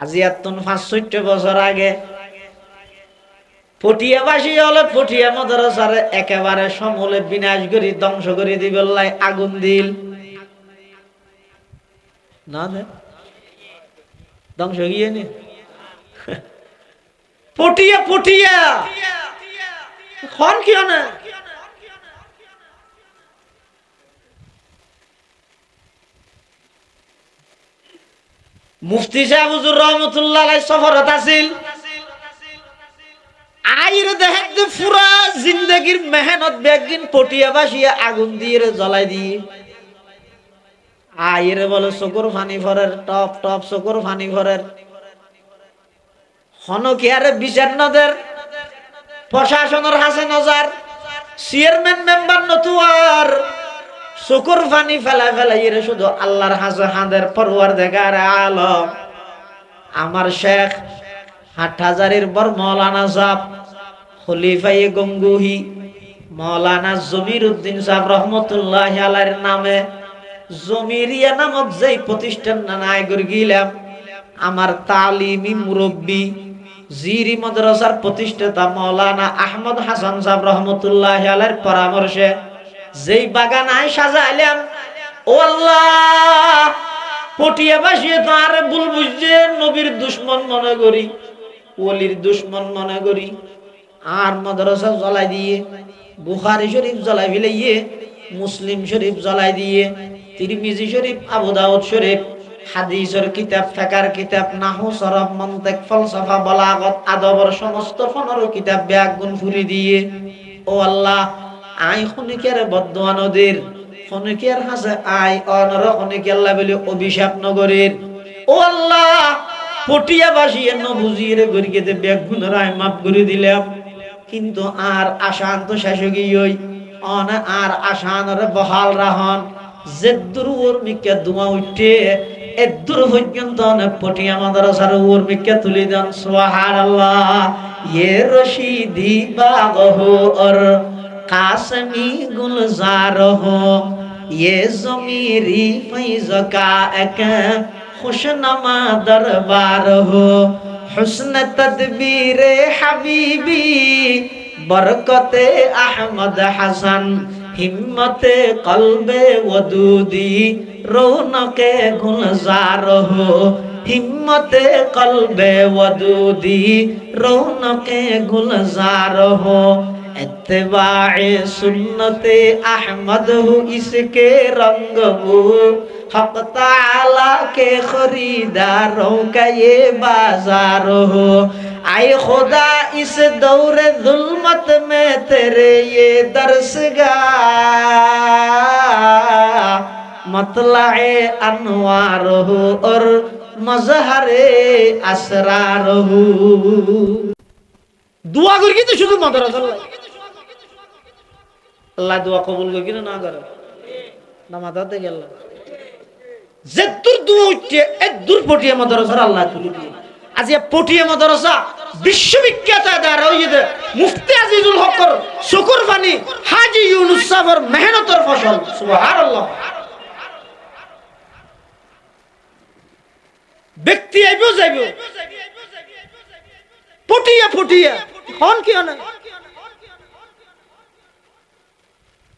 আজি এতন ৫-৬০ বছর আগে পটিয়াবাসী হলে পটিয়া মাদ্রাসারে একেবারে সমূলে বিনাশ করি ধ্বংস করে দিবেলাই আগুন দিল না দে ধ্বংস গিয়ে নি পটিয়া পটিয়া খন কি না মুফতি সাহেব হুজুর রহমাতুল্লাহ আলাইহি সফরত আছিল আইরে দেখতে পুরা জিন্দেগির মেহনত বেগিন পটিয়া বাসিয়া আগুন দিয়ে জ্বলাই দিয়ে আইরে বলে চকুর ফানি ভরের টপ টপ চকুর ফানি ভরের হনকিয়ারে বিচার নদের প্রশাসনের হাসে নজর চেয়ারম্যান মেম্বার নতুয়ার চকুর ফানি ফেলা ফেলাই শুধু আল্লাহর হাসে হাঁদের পরওয়ারদিগার আলম আমার শেখ হাটহাজারীর বর মৌলানা সাহেব খলিফায়ে গঙ্গুহি মৌলানা জমির উদ্দিন সাহেব রহমতুল্লাহ আলাইহির নামে জমিরিয়া নামক যেই প্রতিষ্ঠান নানায় গিলাম আমার তালিমি মুরব্বী জিরি মাদ্রাসার প্রতিষ্ঠাতা মৌলানা আহমদ হাসান সাহেব রহমতুল্লাহ আলাইহির পরামর্শে যেই বাগানায় সাজাইলাম ও আল্লাহ পটিয়াবাসী তো আর ভুল বুঝছে নবীর দুশ্মন মনে করি ওলির দুশ্মন মনে করি আর মাদ্রাসা জ্বলাই দিয়ে বুখারী শরীফ জ্বলাই ফেলিয়ে মুসলিম শরীফ জ্বলাই দিয়ে তিরমিজি শরীফ আবু দাউদ শরীফ হাদিসের কিতাব ফিকহের কিতাব নাহু সরফ মন্তিক ফলসফা বালাগত আদবের সমস্ত 15 কিতাব ব্যাগুন ফুরি দিয়ে ও আল্লাহ আই খনিকের বদদুয়া নদীর খনিকের হাসে আই অনর খনিকে আল্লাহ বলি অভিশাপ নগরীর ও আল্লাহ পটিয়াবাসী নবুজিরে গরিকে ব্যাগুন রায় মাফ করে দিলাম কিন্তু আর আশান তো শেষ গিয়েই অন আর আশানরে বহাল রাহন যেদুর ওর মিকে দুয়া উঠে এদুর পর্যন্ত পটিয়া মাদ্রাসার ওর মিকে তুলি দেন সুবহানাল্লাহ ইয়ে রশিদি বাগহ और कासमी गुलजार हो ये ज़मीरी फैज़ का एक खुशनमा दरबार हो हुस्न तदबीर हबीबी बरकते अहमद हसन हिम्मते कल्बे वदूदी रौनके गुलजार हो हिम्मते कल्बे वदूदी रौनके गुलजार हो इत्तिबाए सुन्नते अहमद हो इसके रंग हो हक ताला के खरीदारों का ये बाजार हो आए खुदा इस दौर जुल्मत में तेरे ये दर्सगाह मतलाए अनवार हो और मजहरे असरार हो दुआ करी तो शुद्ध माद्रासा আল্লাহ দোয়া কবুল করে কিনা না করে না মাথাতে গেল যেদুর দোয়া উঠে এদুর পটিয়া মাদ্রাসার আল্লাহ তুলি দিয়ে আজ এই পটিয়া মাদ্রাসা বিশ্ববিখ্যাত আদার হইছে মুফতি আজিজুল হকর শুকর পানি হাজী ইউনুস সাহেবের মেহনতের ফসল সুবহানাল্লাহ ব্যক্তি আইবো যাইবো পটিয়া পটিয়া কোন কি না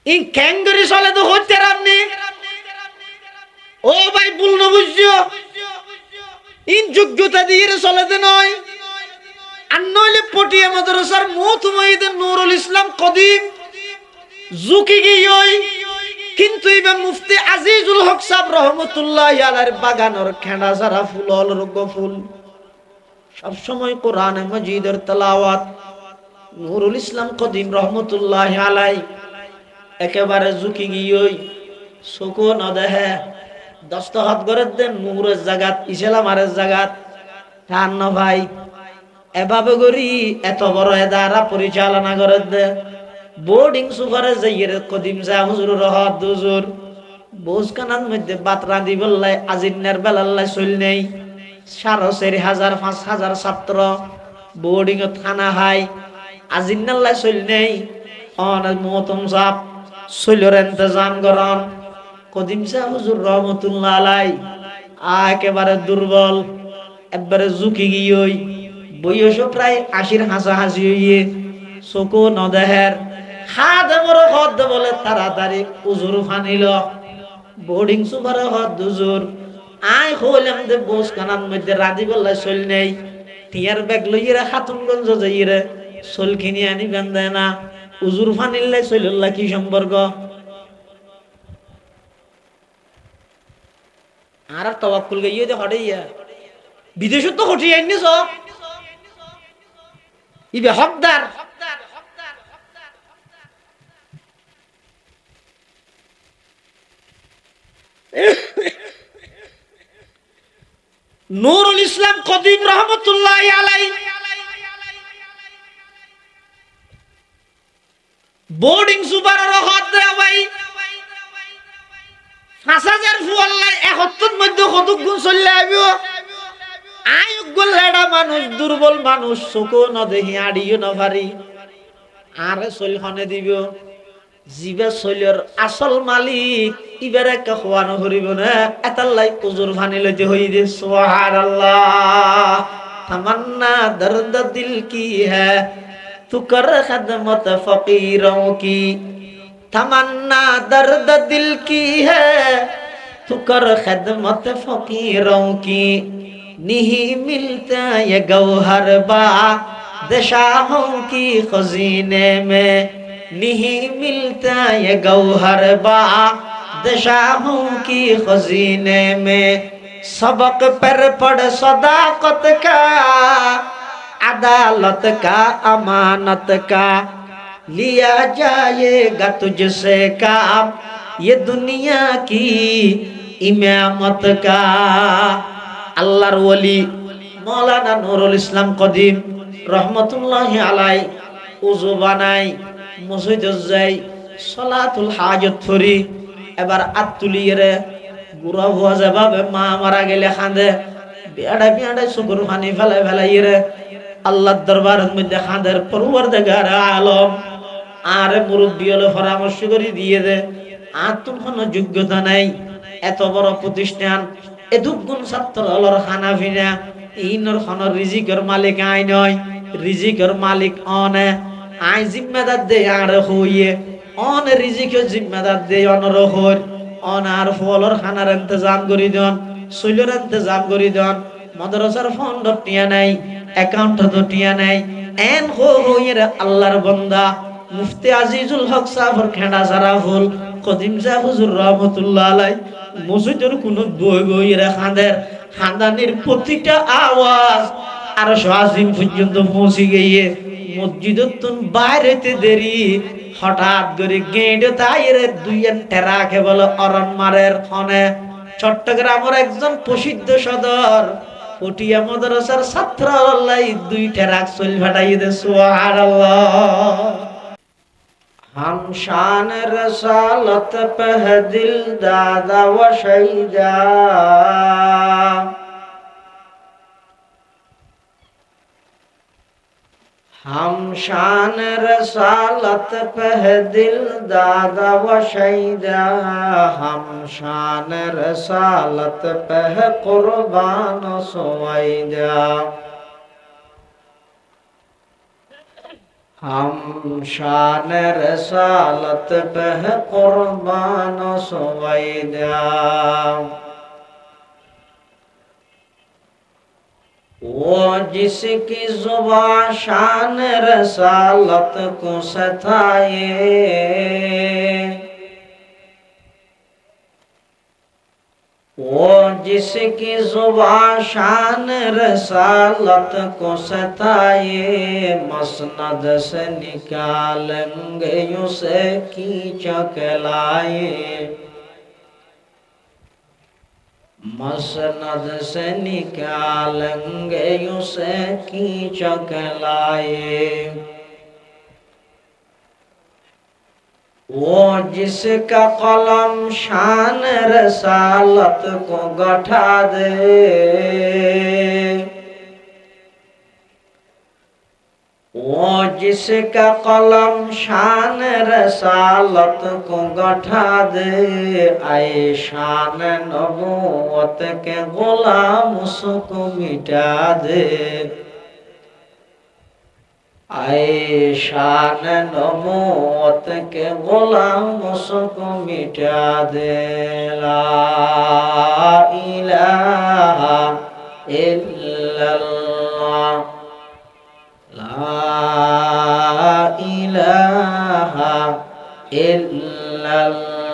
ইন ক্যাঙ্গরি চলে তো হচ্ছে রামনি ও ভাই ভুল না বুঝছো ইন যোগ্যতা দিয়ে চলে তো নয় আর নইলে পটিয়া মাদ্রাসার মুহতমঈদ নুরুল ইসলাম কদিম জুকি গিয়ই কিন্তু ইবা মুফতি আজিজুল হক সাহেব রহমাতুল্লাহ আলাইহির বাগানের খেঁড়া সারা ফুল রোগ ফুল সব সময় কোরআনে মাজিদের তেলাওয়াত নুরুল ইসলাম কদিম রহমাতুল্লাহ আলাইহি একেবারে ঝুঁকি গিয়েই চকু নদেহে দস্তখত করে দেন মুহুরের জাগাত ইসলামারের জাগাত টান না ভাই এভাবে করি এত বড় এদারা পরিচালনা করে দে বোর্ডিং সুপারে যাইয়ের কদিম যা হুজুর রহত হুজুর বোঝখানার মধ্যে বাত রাঁধি বললাই আজিনের বেলাল্লাই চল নেই 4,500 5,000 ছাত্র বোর্ডিং থানা হাই আজিনাল্লাই চল নেই অনেক মহতম সাপ শৈলর ইন্তজাম করন কদিম শাহ হুজুর রহমতুল্লাহ আলাইহি একেবারে দুর্বল একবারে ঝুঁকি গিয়ে বয়সও প্রায় ৮০ হাসাহাসি হইয়ে চকু নদেহের হাত মরো হদ বলে তাড়াতাড়ি উজুর ফানিল বোর্ডিং সুপারে হদ দুজুর আই হইলাম দে বোস কানার মধ্যে রাজি বললে চল নেই টিয়ার ব্যাগ লইয়ে খাতুনগঞ্জ যাইয়ে চল কিনে আনি বেঁধে না উজুর ফানিলে চলল্লা কি সম্পর্ক আর তওয়াক্কুল গাইয়ে দে হড়াইয়া বিদেশত তো হটিয়ে আইনি স ইবে হকদার নুরুল ইসলাম কদিম রহমতুল্লাহ আলাই বোর্ডিং সুপারের হাত দেয়া ভাই ৫০০০ ফুয়াল্লাই ৭১ মধ্যে কতক গুণ চললে আইব আয়োগ্য লেডা মানুষ দুর্বল মানুষ চকু ন দেখি আড়িও ন পারি আরে চলখনে দিব জিবে চলিয়র আসল মালিক ইবারে কে খোয়ানো করিব না এতাল্লাই উজুর ফানি লইতে হই দে সুবহানাল্লাহ তামান্না দর্দ দিল কি है तू कर खदमत फकीरों की तमन्ना दर्द दिल की है तू कर खदमत फकीरों की नहीं मिलता ये गौहर बादशाहों की खजीने में नहीं मिलता ये गौहर बादशाहों की खजीने में सबक पर पढ़ सदाकत का अदालत का अमानत का लिया जाएगा तुझसे काम ये दुनिया की इमामत का আল্লাহর ওলি মৌলানা নুরুল ইসলাম কদিম রহমতুল্লাহি আলাই উযু বানাই মসজিদে যাই সালাতুল হাজত পড়ি এবার আত্তুলিয়ে গুড়া হওয়া যাবে মা মারা গেলে কাঁদে বিয়াড়া বিয়াড়া চকুর পানি ফেলাই ফেলাইয়ে আল্লাহর দরবারের মধ্যে কাঁদের পরওয়ারদিগার আলম আর মুরব্বি হলে পরামর্শ করে দিয়ে দে আর তোর কোনো যোগ্যতা নাই এত বড় প্রতিষ্ঠান এদুগুণ ছাত্র হলর খানা ফিনা ইনর খনর রিজিকের মালিক আই নয় রিজিকের মালিক অনে আই জিম্মেদার দে আর হইয়ে অন রিজিকের জিম্মেদার দে অনর হর অন আর ফলর খানার ইন্তজাম করি দন সইলর ইন্তজাম করি দন মাদ্রাসার ফান্ড টিয়া নাই অ্যাকাউন্ট তো টিয়া নাই এন হইয়ে আল্লাহর বান্দা মুফতি আজিজুল হক সাহেবের খেড়া সারা ফুল কদিম সাহেব হুজুর রহমাতুল্লাহ আলাই মসজিদের কোন বই বইয়ের খাঁদের খানদানির প্রতিটা আওয়াজ আর আজিম পর্যন্ত পৌঁছে গিয়ে মসজিদের তুন বাইরেতে দেরি হঠাৎ করে গেঁড়ে তাইরে দুইয়েন টেরা কেবল অরণ মারের ফনে চট্টগ্রামের একজন প্রসিদ্ধ সদর পটিয়া মাদ্রাসার ছাত্র আল্লাহ দুই টেরাক চল ফাটাই দে সুবহানাল্লাহ हम शान रसालत पे दिल दादा व शहीदा हम शान रसालत पे दिल दादा व शहीदा हम शान रसालत पे कुर्बान सुवैदा हम शान रसालत पे कुर्बान सुवैदा वो जिसकी जुबान शान रसालत को सताए वो जिसकी जुबान शान रसालत को सताए मसनद से निकालेंगे उसे खींच के लाए मसनद से निकालेंगे उसे खींच के लाए वो जिसका कलम शान रसालत को गठा दे वो जिसका कलम शान रसालत को गठा दे, आए शान नबूवत के गुलाम उसको मिटा दे। आए शान नबूवत के गुलाम उसको मिटा दे। ला इलाहा इल्लल्लाह, ला इलाहा इल्लल्लाह।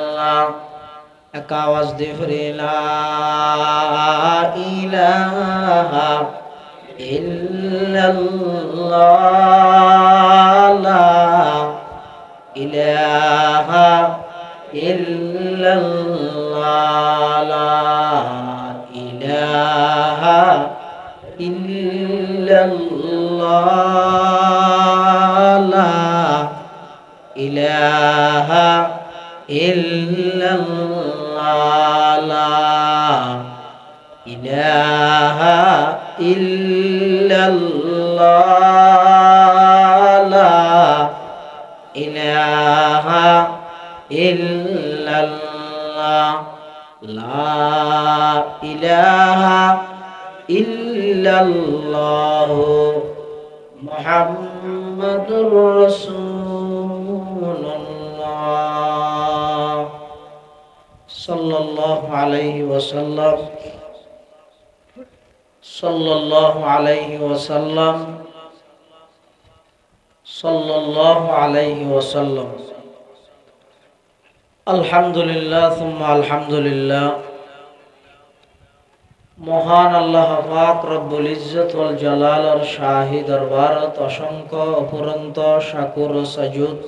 एक आवाज दे फिर ला इलाहा इल्लल्लाह, ला इलाहा इल्लल्लाह, ला इलाहा इल्लल्लाह, ला इलाहा इल्लल्लाह, ला इलाहा इल्लल्लाह, ला इलाहा इल्लल्लाह, ला इलाहा इल्लल्लाह मुहम्मदुर रसूलुल्लाह सल्लल्लाहु अलैहि वसल्लम, सल्लल्लाहु अलैहि वसल्लम, सल्लल्लाहु अलैहि वसल्लम। अल्हम्दुलिल्लाह सुम्मा अल्हम्दुलिल्लाह। মহান আল্লাহ পাক রব্বুল ইজ্জত ওয়াল জালালের শাহী দরবারত অসংখ্য অফুরন্ত শাকুর ও সাজুদ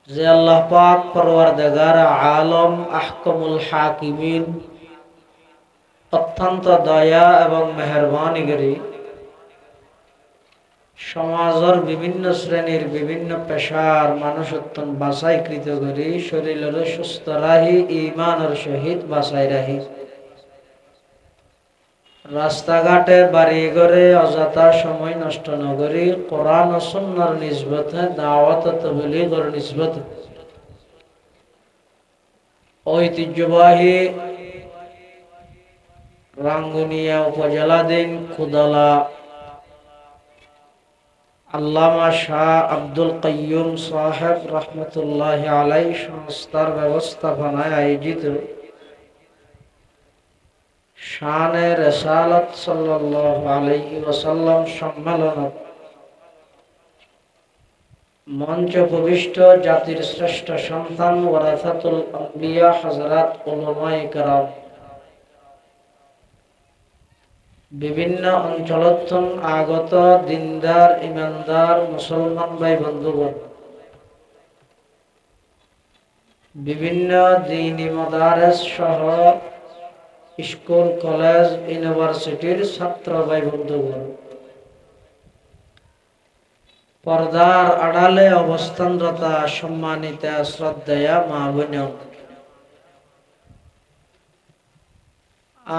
যে আল্লাহ পাক পরওয়ারদিগার আলম আহকামুল হাকিমিন অত্যন্ত দয়া এবং মেহেরবানি করে সমাজের বিভিন্ন শ্রেণীর বিভিন্ন পেশার মানুষ অত্যন্ত বাছাইকৃত করে শরীরের সুস্থ রাহি ঈমানের সহিত বাছাই রাহি রাস্তাঘাটে বাড়ি ঘরে অযথা সময় নষ্ট না করি কোরআন ও সুন্নাহর নিসবতে দাওয়াত ও তাবলীগের নিসবতে ঐতিহ্যবাহী রাঙ্গুনিয়া উপজেলাধীন খুদালা আল্লামা শাহ আব্দুল কাইয়ুম সাহেব রহমতুল্লাহ আলাইহি সংস্থার ব্যবস্থাপনায় আয়োজিত শানে রিসালাত সাল্লাল্লাহু আলাইহি ওয়াসাল্লাম সম্মেলন মঞ্চ প্রবিষ্ট জাতির শ্রেষ্ঠ সন্তান ওয়ারাসাতুল আম্বিয়া হযরত উলামায়ে কেরাম, বিভিন্ন অঞ্চলত আগত দিনদার ইমানদার মুসলমান ভাই বন্ধুগণ, বিভিন্ন দ্বীনি মাদারিস সহ স্কুল কলেজ ইউনিভার্সিটির ছাত্র ভাই বন্ধুগণ, পর্দার আড়ালে অবস্থানরত সম্মানিত শ্রদ্ধেয়া মা বোন,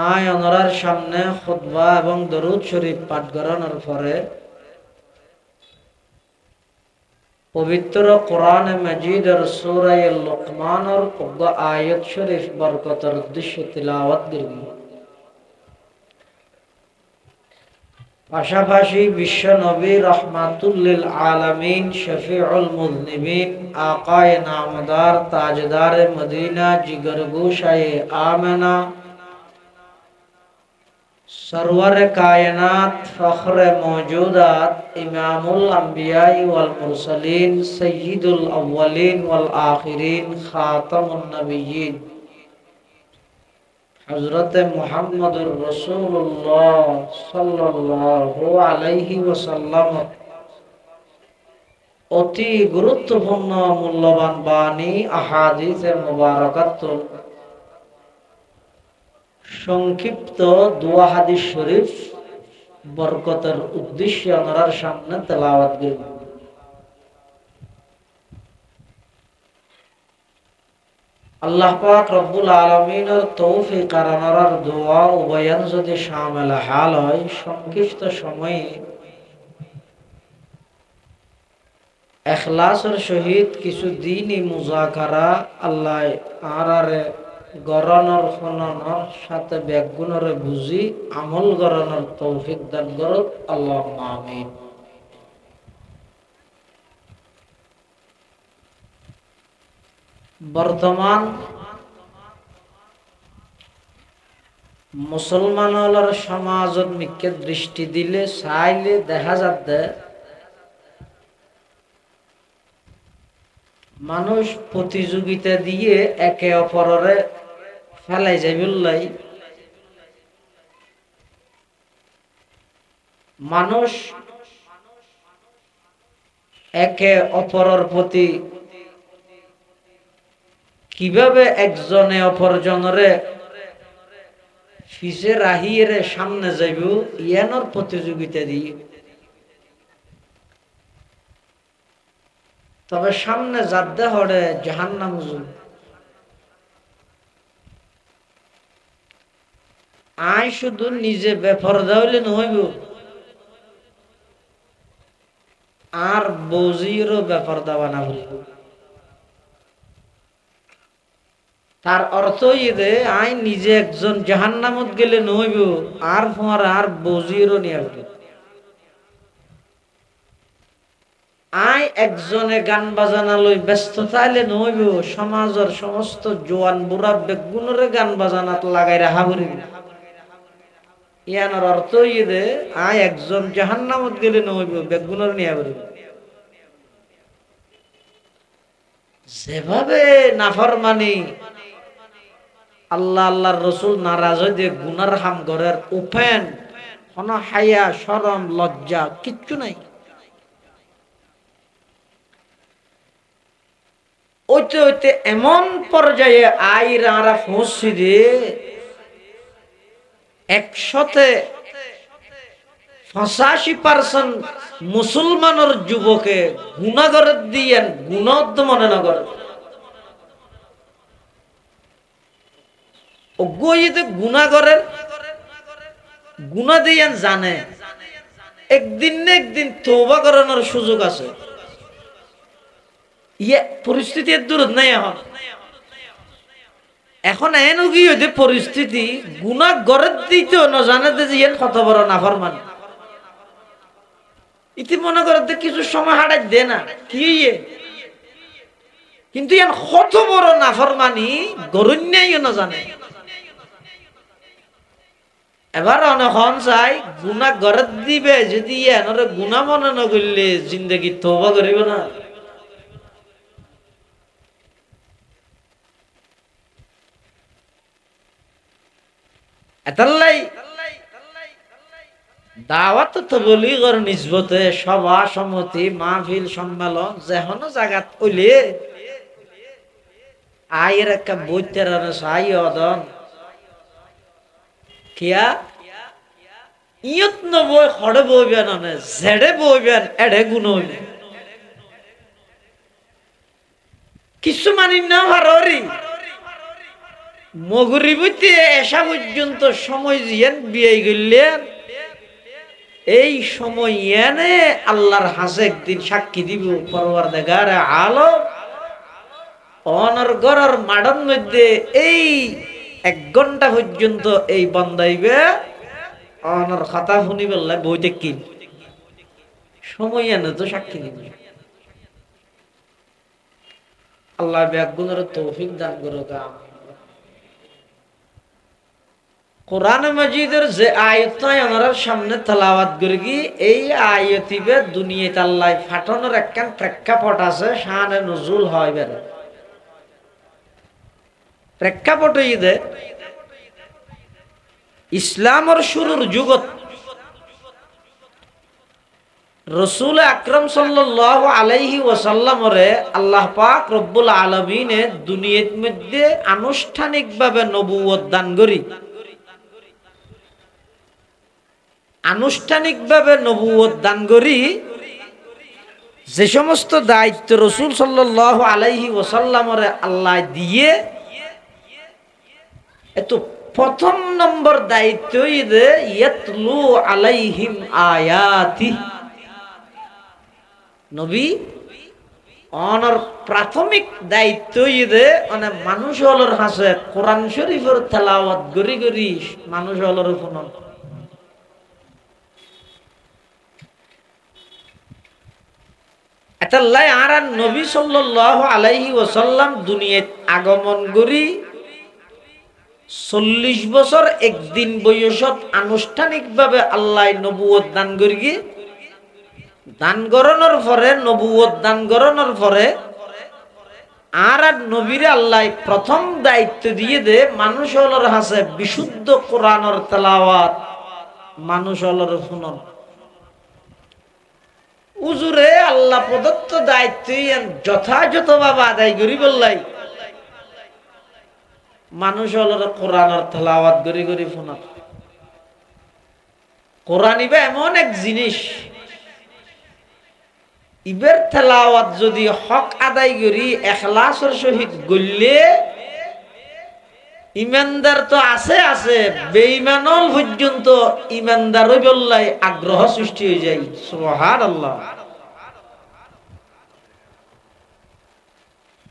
আয় ওনার সামনে খুতবা এবং দরুদ শরীফ পাঠ করানোর পরে পবিত্র কোরআন মাজিদের সূরা লুকমানের আয়াত শরীফ বরকতের উদ্দেশ্যে তিলাওয়াত করব। পাশাপাশি বিশ্ব নবী রাহমাতুল লিল আলামিন শফিউল মুযনিবিন আকায়ে নামদার তাজদার মদিনা জিগরগোশায়ে আমেনা सरवर कायनात फख्र मौजूदात इमामुल अंबिया वल मुरसलीन सय्यिदुल अव्वलीन वल आखिरीन खातमुन नबिय्यीन हजरत मुहम्मदुर रसूलुल्लाह सल्लल्लाहु अलैहि वसल्लम অতি গুরুত্বপূর্ণ মূল্যবান বাণী আহাদিসে মুবারাকাত সংক্ষিপ্ত দোয়া হাদিস শরীফ বরকতের উদ্দেশ্যে ওনার সামনে তেলাওয়াত করব। আল্লাহ পাক রব্বুল আলামিনের তৌফিক আর ওনার দোয়া ও বয়ান যদি শামিল হাল হয় সংক্ষিপ্ত সময়ে এখলাসের সহিত কিছু দিনই মুজাকারা আল্লাহ আরারে গরণর খননের সাথে ব্যাগুণরে বুঝি আমল গরণের তৌফিক দান করুক আল্লাহুম্মা আমিন। বর্তমান মুসলমানর সমাজত মিকে দৃষ্টি দিলে চাইলে দেখা যাচ্ছে মানুষ প্রতিযোগিতা দিয়ে একে অপরের ফেলাই যাইবুল্লাই, মানুষ একে অপরের প্রতি কিভাবে একজনে অপরজনরে ফিসে রাহিয়ে সামনে যাইব ইয়ানোর প্রতিযোগিতা দিয়ে। তবে সামনে যাদ্দে হড়ে জাহান্নাম যুগ। আই শুধু নিজে বেপরদা হইলে নহইব, আর বৌজিরও বেপরদা বানাবো। তার অর্থ ইয়ে আই নিজে একজন জাহান্নামত গেলে নহইব, আর ফোয়ার আর বৌজিরও নিয়ে আসবে। আই একজনে গান বাজানা লই ব্যস্ত থাইলে নহইব, সমাজের সমস্ত জোয়ান বুড়া বেগুনরে গান বাজানাত লাগাই রাখা করি। ইয়ানোর অর্থ ইয়ে আই একজন জাহান্নামত গেলে নহইব, বেগুনরে নিয়ে করিব। যেভাবে নাফরমানি আল্লাহ আল্লাহর রসুল নারাজ হয়ে দিয়ে গুনার হাম ঘরের ওপেন কোন হায়া শরম লজ্জা কিচ্ছু নাই। ওইতে ওইতে এমন পর্যায়ে আইরা পৌঁছি রে 185% মুসলমানের যুবকে গুণাগরের দিয়েন গুণদ মনে নগর অজ্ঞইতে গুণাগরের গুণা দিয়েন জানে একদিন না একদিন তওবা করানোর সুযোগ আছে। ইয়ে পরিস্থিতি দূর নাই। এখন এন কি হইতে পরিস্থিতি গুনাহ গড়ে দিতেও না জানে যে ইয়ান কত বড় নাফরমান। ইতি মনে করে কিছু সময় হাঁটাই দে না কি ইয়ে, কিন্তু ইয়ান কত বড় নাফরমানি গরুন্যাইও না জানে। এবার অনেকক্ষণ চাই গুনাহ গড়ে দিবে, যদি ইয়ানরে গুনাহ মনে না করলে জিন্দগি তওবা করিব না। এতাল্লাই দাওয়াত তাবলীগের নিসবতে সভা সমিতি মাহফিল সম্মেলন যেহন জায়গাত হইলে আয়ের একটা বইতের সাই অদন কিয়া ইয়ত নবই খড়ে বইবেন অনে জেডে বইবেন এডে গুণ হইবে কিছু মানি না হারি মগরিবতে এসা পর্যন্ত সময় জিয়ান বিয়ে গেলেন। এই সময় এনে আল্লাহর হাসে একদিন সাক্ষী দিব পরওয়ারদিগার আলম অনর গরর মাডন মধ্যে এই 1 ঘন্টা পর্যন্ত এই বন্দাইবে অনর কথা শুনি বললে বইতে কি সময় এনে তো সাক্ষী দিব। আল্লাহ ব্যাগুনের তৌফিক দান করুক। কোরআন মাজিদের যে আয়াতটাই আমরা সামনে তেলাওয়াত করি কি এই আয়াতিবে দুনিয়াতে আল্লাহ ফাটানোর একখান প্রেক্ষাপট আছে, শানে নজুল হয় বের প্রেক্ষাপট ইদে ইসলামের শুরুর যুগত রাসূল আকরাম সাল্লাল্লাহু আলাইহি ওয়াসাল্লামরে আল্লাহ পাক রব্বুল আলামিনে দুনিয়ার মধ্যে আনুষ্ঠানিকভাবে নবুয়ত দান করি। আনুষ্ঠানিকভাবে নবুয়ত দান করি যে সমস্ত দায়িত্ব রাসূল সাল্লাল্লাহু আলাইহি ওয়াসাল্লামরে আল্লাহ দিয়ে, এত প্রথম নম্বর দায়িত্ব ইদে ইয়াতলু আলাইহিম আয়াতি, নবী অনর প্রাথমিক দায়িত্ব ইদে মানে মানুষ হলর হাসে কোরআন শরীফের তেলাওয়াত গরি গরি মানুষ হলর শুনন। এতাল্লাই আর নবী সাল্লাল্লাহু আলাইহি ওয়াসাল্লাম দুনিয়াত আগমন করি 40 বছর একদিন বয়সত আনুষ্ঠানিকভাবে আল্লাহ নবুয়ত দান করি। দান গরণের পরে নবুয়ত দান গরণের পরে আর নবীরে আল্লাহ প্রথম দায়িত্ব দিয়ে দে মানুষ হলর হাসে বিশুদ্ধ কোরআনের তেলাওয়াত মানুষ হলর শুনন। উজুরে আল্লাহ প্রদত্ত দায়িত্ব যথাযথভাবে আদায় করি বললাই মানুষ হলর কোরআনের তেলাওয়াত গরি গরি শুনন। কোরআন ইবা এমন এক জিনিস ইবের তেলাওয়াত যদি হক আদায় করি এখলাসের সহিত গললে ইমানদার তো আছে আছে বেঈমানল পর্যন্ত ইমানদার হই বললাই আগ্রহ সৃষ্টি হয়ে যায়। সুবহানাল্লাহ।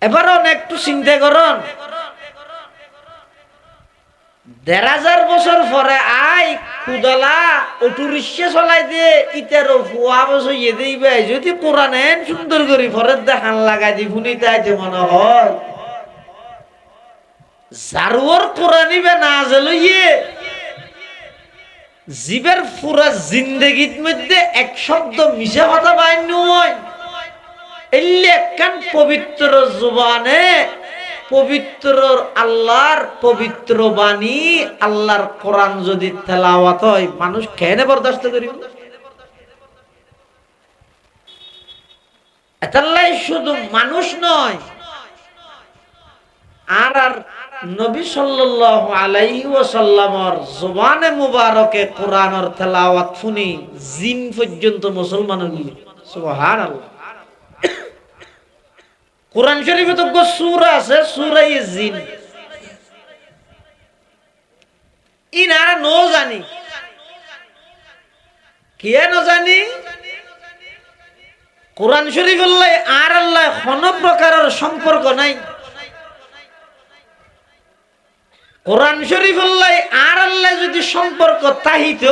এবার একটু চিন্তা করুন ১,৫০০ বছর পরে আই কুদলা অটোরিক্সা চলাই দিয়ে ইটারও ফুয়া বছর ইয়ে দিবে যদি কোরআন এন সুন্দর করে পরে দেখান লাগাই দি শুনিতে আইতে মনে হয় জারুয়ার কোরআন ইবে না লইয়ে জীবের পুরা জিন্দগির মধ্যে এক শব্দ মিশা কথা বাইন হয় এলে একখান পবিত্র জবানে পবিত্র আল্লাহর পবিত্র বাণী আল্লাহর কোরআন যদি তেলাওয়াত হয় মানুষ কেন বরদাস্ত করিব? এতাল্লাই শুধু মানুষ নয় আর আর নবী সাল্লাল্লাহু আলাইহি ওয়াসাল্লামর জবানে মুবারকে কোরআনের তেলাওয়াত শুনি জিন পর্যন্ত মুসলমান হইল। সুবহানাল্লাহ। কোরআন শরীফে তো সূরা আছে সূরা জিন ইনারা নো জানি কে ন জানি কোরআন শরীফ আল্লাহ আর আল্লাহ কোনো প্রকারের সম্পর্ক নাই। কোরআন শরীফ আল্লাহ আর আল্লাহ যদি সম্পর্ক তাহিত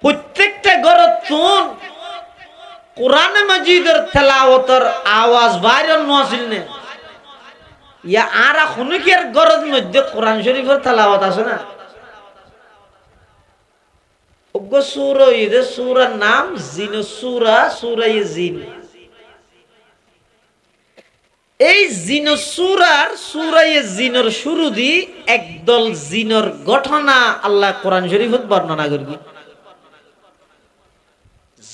প্রত্যেকটা ঘরত শুন কোরআন মাজিদের তেলাওয়াতের আওয়াজ বাইরে নছিল না ইয়া আর এখনকার ঘরের মধ্যে কোরআন শরীফের তেলাওয়াত আছে না? ওগো সূরা ইদে সূরার নাম জিন সূরা সূরা জিন। এই জিন সূরার সূরা জিনের শুরু দি একদল জিনের ঘটনা আল্লাহ কোরআন শরীফত বর্ণনা করবি।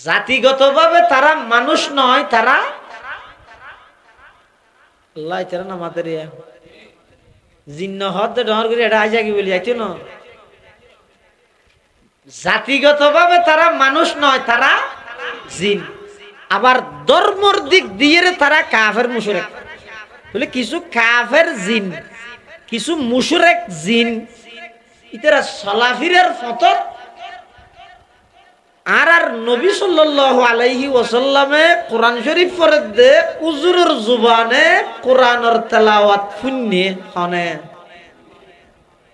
জাতিগতভাবে তারা মানুষ নয় তারা আল্লাহ তারা না মাতেরিয়া জিন্ন হদ ডর করে এটা আইজা কি বলি আইতো না জাতিগতভাবে তারা মানুষ নয় তারা জিন। আবার ধর্মর দিক দিয়ে তারা কাফের মুশরিক বলে কিছু কাফের জিন কিছু মুশরিক জিন ইতারা সলাফিরের ফতর আর আর নবী সাল্লাল্লাহু আলাইহি ওয়াসাল্লামে কোরআন শরীফ পড়ে দে উজুরের জবানে কোরআনের তেলাওয়াত শুনে হনে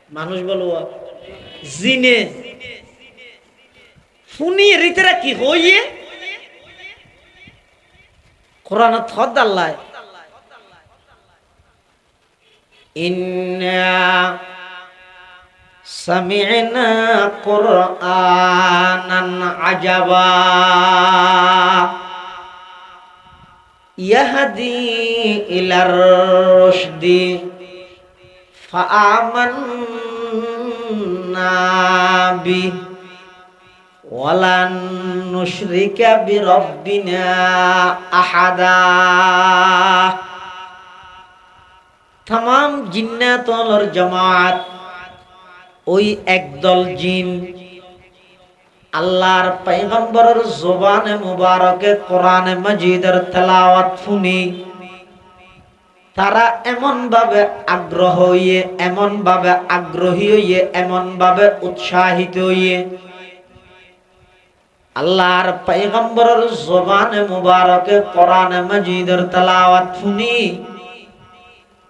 মানুষ বলো জিনে শুনি রিতেরা কি হইয়ে কোরআনত হদ আল্লাহ ইন্না সামি'না কুরআনান আজাবা ইয়াহদি ইলার রুশদি ফাআমান্না বিহি ওয়ালান নুশরিকা বিরাব্বিনা আহাদা। तमाम জিন্নাতর জামাত ওই একদল জিন আল্লাহর পয়গম্বরের জবানে মুবারকে কোরআনে মাজিদের তেলাওয়াত শুনি তারা এমন ভাবে আগ্রহী হইয়ে এমন ভাবে উৎসাহিত হইয়ে আল্লাহর পয়গম্বরের জবানে মুবারকে কোরআনে মাজিদের তেলাওয়াত শুনি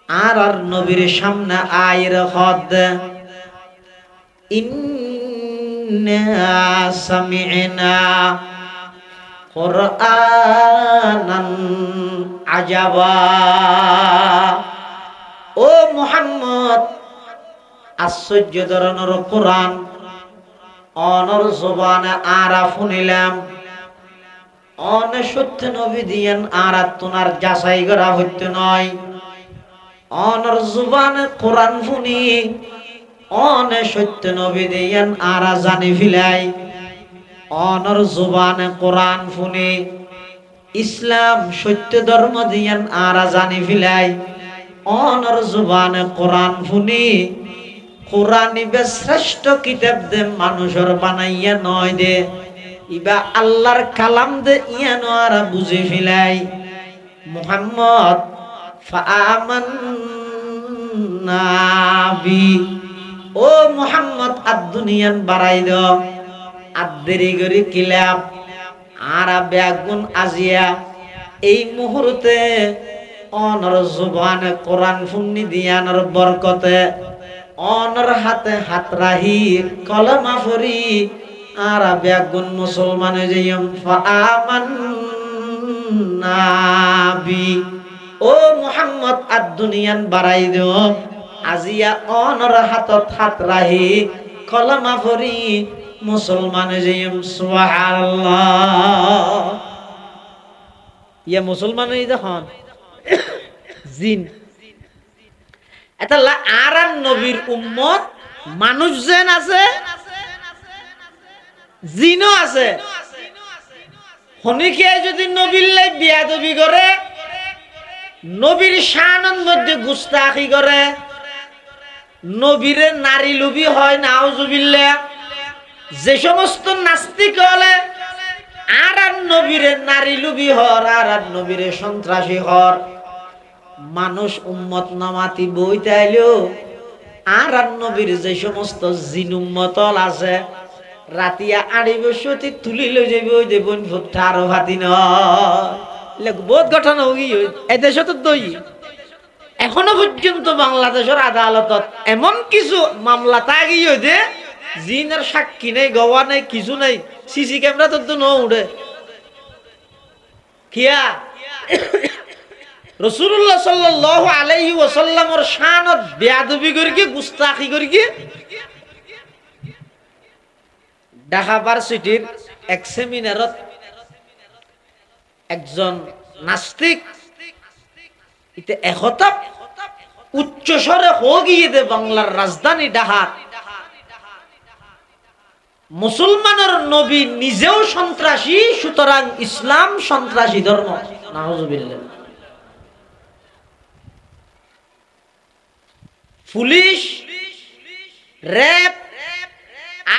আর নবীর সামনে আয়ের হদ ইন্না সামি'না কুরআনান আজাবা। ও মুহাম্মদ, আশ্চর্য ধরনের কোরআন অনর জবানে আরা শুনিলাম, অনে সত্য নবী দিয়েন আর তোনার যাচাই করা হইতে নয়। অনর জবানে কোরআন শুনি অনে সত্য নবী দিয়েন আরা জানি ফিলাই। অনর জবানে কোরআন শুনি ইসলাম সত্য ধর্ম দিয়েন আরা জানি ফিলাই। অনর জবানে কোরআন শুনি কোরআন ইবে শ্রেষ্ঠ কিতাব দে মানুষের বানাইয়া নয় দে, ইবা আল্লাহর কালাম দে ইয়া নোয়ারা বুঝে ফিলাই। মুহাম্মদ ফাআমান্না বি, ও মুহাম্মদ আদ দুনিয়ান বাড়াই দাও আদেরি গরি কিলাব আর বেগুন আজিয়া এই মুহূর্তে অনর জবানে কোরআন ফুন্নি দিয়ানোর বরকতে অনর হাতে হাত রাহি কলমা ফরি আর বেগুন মুসলমান যাইম ফাআমান্না বি। ও মুহাম্মদ আদ দুনিয়ান বাড়াই দিও আজিয়া অনর হাতত হাত রাহি কলমা ফরি মুসলমান যাইম সুবহানাল্লাহ। ইয়া মুসলমান এই দেখুন জিন এটা আর নবীর উম্মত মানুষ যেন আছে জিনও আছে। হনিকে যদি নবীর লাই বিয়াদবি করে, নবীর শানের মধ্যে গুস্তাখি করে, নবীরে নারী লুবি হয় নাউজুবিল্লাহ, যে সমস্ত নাস্তিক হলে আর নবীরে নারী লুবি হর আর নবীরে সন্ত্রাসী হর, মানুষ উম্মত নামাতি বই তাইলেও আর নবীর যে সমস্ত জিন উম্মতল আছে রাতিয়া আড়ি বসতি তুলি লই যাবে ওই যে বোন ফুটটা আরো ভাতি নয় বহুত ঘটনা হই এদেশে তো দই এখনো পর্যন্ত বাংলাদেশের আদালতত এমন কিছু মামলা তাগি হইতে জিনের সাক্ষী নেই, গওয়া নেই, কিছু নেই, সিসি ক্যামেরা তো ন উড়ে কিয়া রাসূলুল্লাহ সাল্লাল্লাহু আলাইহি ওয়াসাল্লামের শানত বেয়াদবি করি কি গুস্তাখি করি কি ঢাকা ভার্সিটির এক সেমিনারত একজন নাস্তিক ইতে একতা উচ্চ স্বরে হগিয়ে দে বাংলার রাজধানী ঢাকা মুসলমানের নবী নিজেও সন্ত্রাসী, সুতরাং ইসলাম সন্ত্রাসী ধর্ম। নাউজুবিল্লাহ। Police, RAB,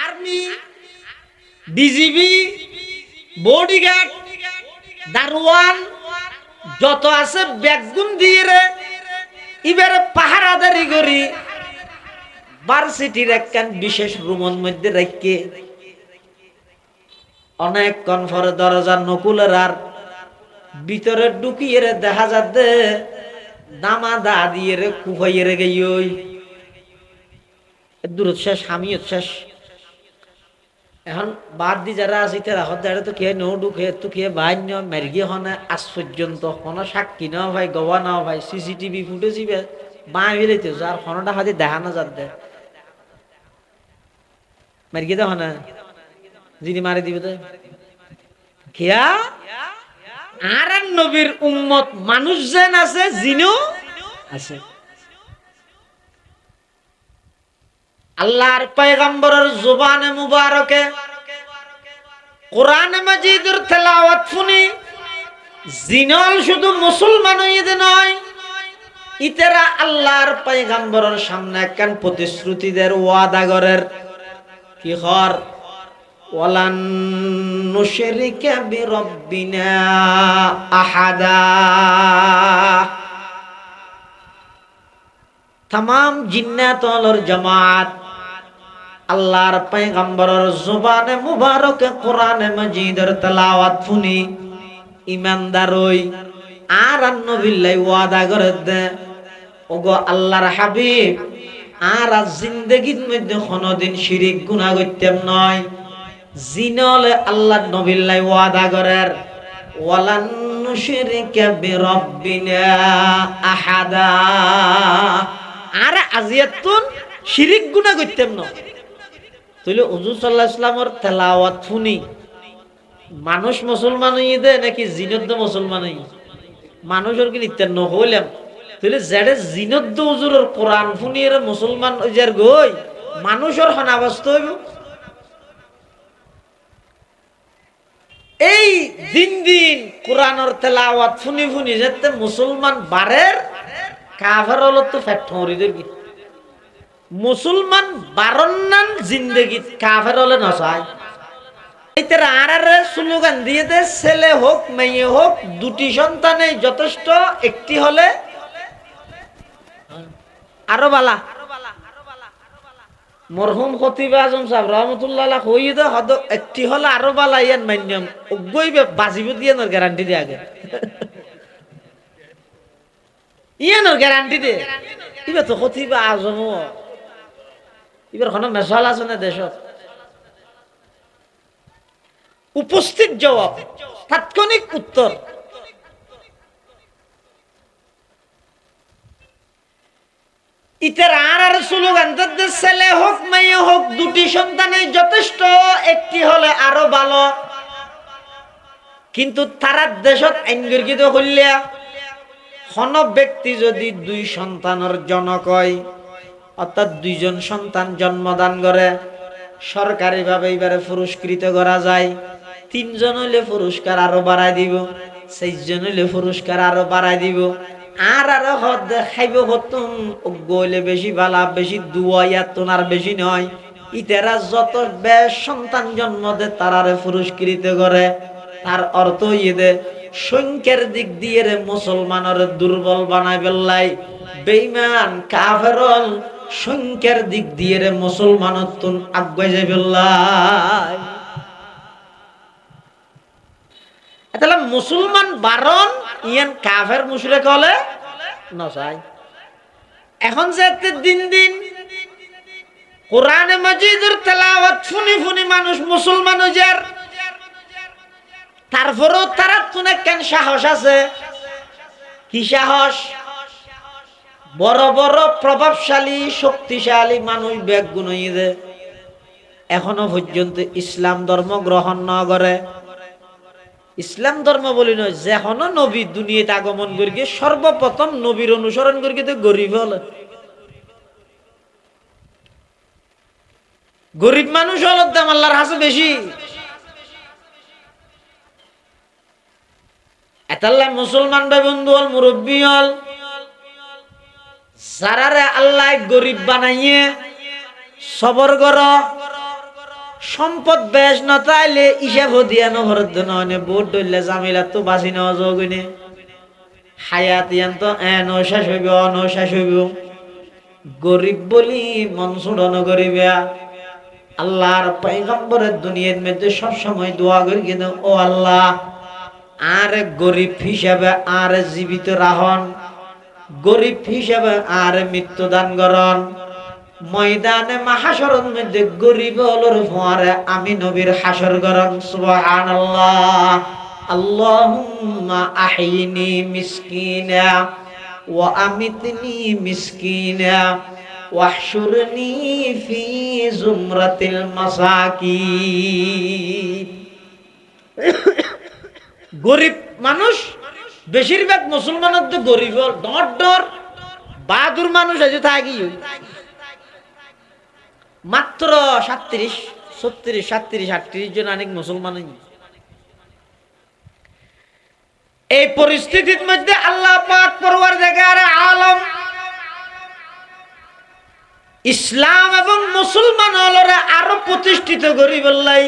army, BGB, bodyguard, দারোয়ান যত আছে বেগুন দিয়ে রে এবারে পাহারাদারি করি ভার্সিটির একখান বিশেষ রুমের মধ্যে রেখে অনেকক্ষণ পরে দরজার নকুলের আর ভিতরে ঢুকিয়ে দেখা যাচ্ছে দামা দা দিয়ে রে কুফাইয়ে রে গেই দূর শেষ আমিও শেষ। এখন বাদ দি যারা আছে তারা হদ্দারে তো কে নো ঢুকে তো কে বাইর ন মেরগি হনে আজ পর্যন্ত কোনো সাক্ষী নাও ভাই, গওয়া নাও ভাই, সিসিটিভি ফুটেজ বাঁ ফেলেছে যার হনটা হাতে দেখা না যাতে মেরগি দেখ না যিনি মারি দিবে তো খেয়া আর নবীর উম্মত মানুষ যেন আছে জিনও আছে। আল্লাহর পয়গম্বরের জবানে মুবারকে কোরআন মাজিদের তেলাওয়াত শুনি জিনল শুধু মুসলমান হইতে নয়, ইতেরা আল্লাহর পয়গম্বরের সামনে একখান প্রতিশ্রুতিদের ওয়াদা করের কি হর ওয়ালান নুশরিকা বিরাব্বিনা আহাদা। তাম জিন্নাতর জামাত আল্লাহর পয়গম্বরের জবানে মুবারকে কোরআনে মাজিদের তেলাওয়াত শুনি ইমানদার হই আর নবিল্লাই ওয়াদা করে দে ওগো আল্লাহর হাবিব আর জিন্দেগীর মধ্যে কোনদিন শিরিক গুনাহ করতেম নয় জিনলে আল্লাহর নবিল্লাই ওয়াদা করের ওয়ালান নুশরিকা বিরাব্বিনা আহাদা আর আজিয়াতুন শিরিক গুনাহ করতেম না তাইলে হুজুর সাল্লাল্লাহু আলাইহি ওয়াসাল্লামের তেলাওয়াত শুনি মানুষ মুসলমান হইয়ে দে নাকি জিনত মুসলমান হই মানুষের কি নিত্য ন হইলাম তাহলে যারা জিনত হুজুরের কোরআন শুনিয়ে মুসলমান যার গই মানুষের হনাবস্ত হইব এই দিন দিন কোরআনের তেলাওয়াত শুনি শুনি যাতে মুসলমান বারের কাফের হলো তো ফ্যাক্টরি দেবি মুসলমান বারন্নান জিন্দেগি কাফের হলে নসায় এইটার আর স্লোগান দিয়ে দে ছেলে হোক মেয়ে হোক দুটি সন্তানে যথেষ্ট একটি হলে আরো বালা মরহুম খতিব আজম সাহেব রহমতুল্লাহ আলাইহি কই দে হদ একটি হলে আরো বালা ইয়ান মান্যম গইবে বাজিব দিয়ে নর গ্যারান্টি দিয়ে আগে ইয়ানোর গ্যারান্টি দে ইবে তো খতিব আজম এবার কোনো মেশাল আছে না দেশত উপস্থিত জবাব তাৎক্ষণিক উত্তর ইতার আর স্লোগান ছেলে হোক মেয়ে হোক দুটি সন্তানে যথেষ্ট একটি হলে আরো ভালো কিন্তু তারা দেশত আইনগর্গিত হইলা কোন ব্যক্তি যদি দুই সন্তানের জনক হয় অর্থাৎ দুইজন সন্তান জন্মদান করে সরকারি ভাবে এবারে পুরস্কৃত করা যায় তিনজন হইলে পুরস্কার আরো বাড়াই দিব চারজন হইলে পুরস্কার আরো বাড়াই দিব আর আরো হদ খাইব হতুন গইলে বেশি ভালা বেশি দুয়াইয়াতুন আর বেশি নয় ইতারা যত বেশ সন্তান জন্ম দে তারারে পুরস্কৃত করে তার অর্থ ইয়ে সংখ্যার দিক দিয়ে রে মুসলমানের দুর্বল বানাই ফেললাই বেঈমান কাফেরল সংখ্যার দিক দিয়ে রে মুসলমানের তুন আগুয়ে যাই ফেললাই তাহলে মুসলমান বারণ ইয়ান কাফের মুশরিক হলে নসাই এখন যেতে দিন দিন কোরআনে মাজিদের তেলাওয়াত শুনি শুনি মানুষ মুসলমান হয়ে যায় তারপরেও তারা তুনে কেন সাহস আছে কি সাহস বড় বড় প্রভাবশালী শক্তিশালী মানুষ বেগুন হইয়ে এখনো পর্যন্ত ইসলাম ধর্ম গ্রহণ না করে ইসলাম ধর্ম বলি নয় যেখনো নবী দুনিয়াতে আগমন করি সর্বপ্রথম নবীর অনুসরণ করি তো গরিব হলে গরিব মানুষ হল দাম আল্লাহর হাসে বেশি এতাল্লাহ মুসলমান ভাই বন্ধু হল মুরব্বী হল যারারে আল্লাহ গরিব বানাইয়ে সবর গর সম্পদ বেশ নতাইলে হিসাব দিয়া নহরত ননে বোট দইলে জামিলা তো বাসি নেওয়া যোগিনে হায়াত ইয়ান তো শেষ হইব শেষ হইব গরিব বলি মন ছুড়ানো গরিবা আল্লাহর পয়গম্বরের দুনিয়ার মধ্যে সব সময় দোয়া করি কিন্তু ও আল্লাহ আর গরিব হিসাবে আর জীবিত রাহন গরিব হিসাবে আর মৃত্যুদান করন ময়দানে মাহাশরের মধ্যে গরিব হলোর পরে আমি নবীর হাসর করন সুবহানাল্লাহ আল্লাহুম্মা আহিনি মিসকিনা ওয়া আমিতনি মিসকিনা ওয়াহশুরনি ফি জুমরাতিল মাসাকিন গরিব মানুষ বেশিরভাগ মুসলমানের তো গরিব ডর ডর বাহাদুর মানুষ আছে থাকি মাত্র 37, 36, 37, 38 জন অনেক মুসলমান এই পরিস্থিতির মধ্যে আল্লাহ পাক পরওয়ারদিগার আলম ইসলাম এবং মুসলমান হলরে আরো প্রতিষ্ঠিত করি বললাই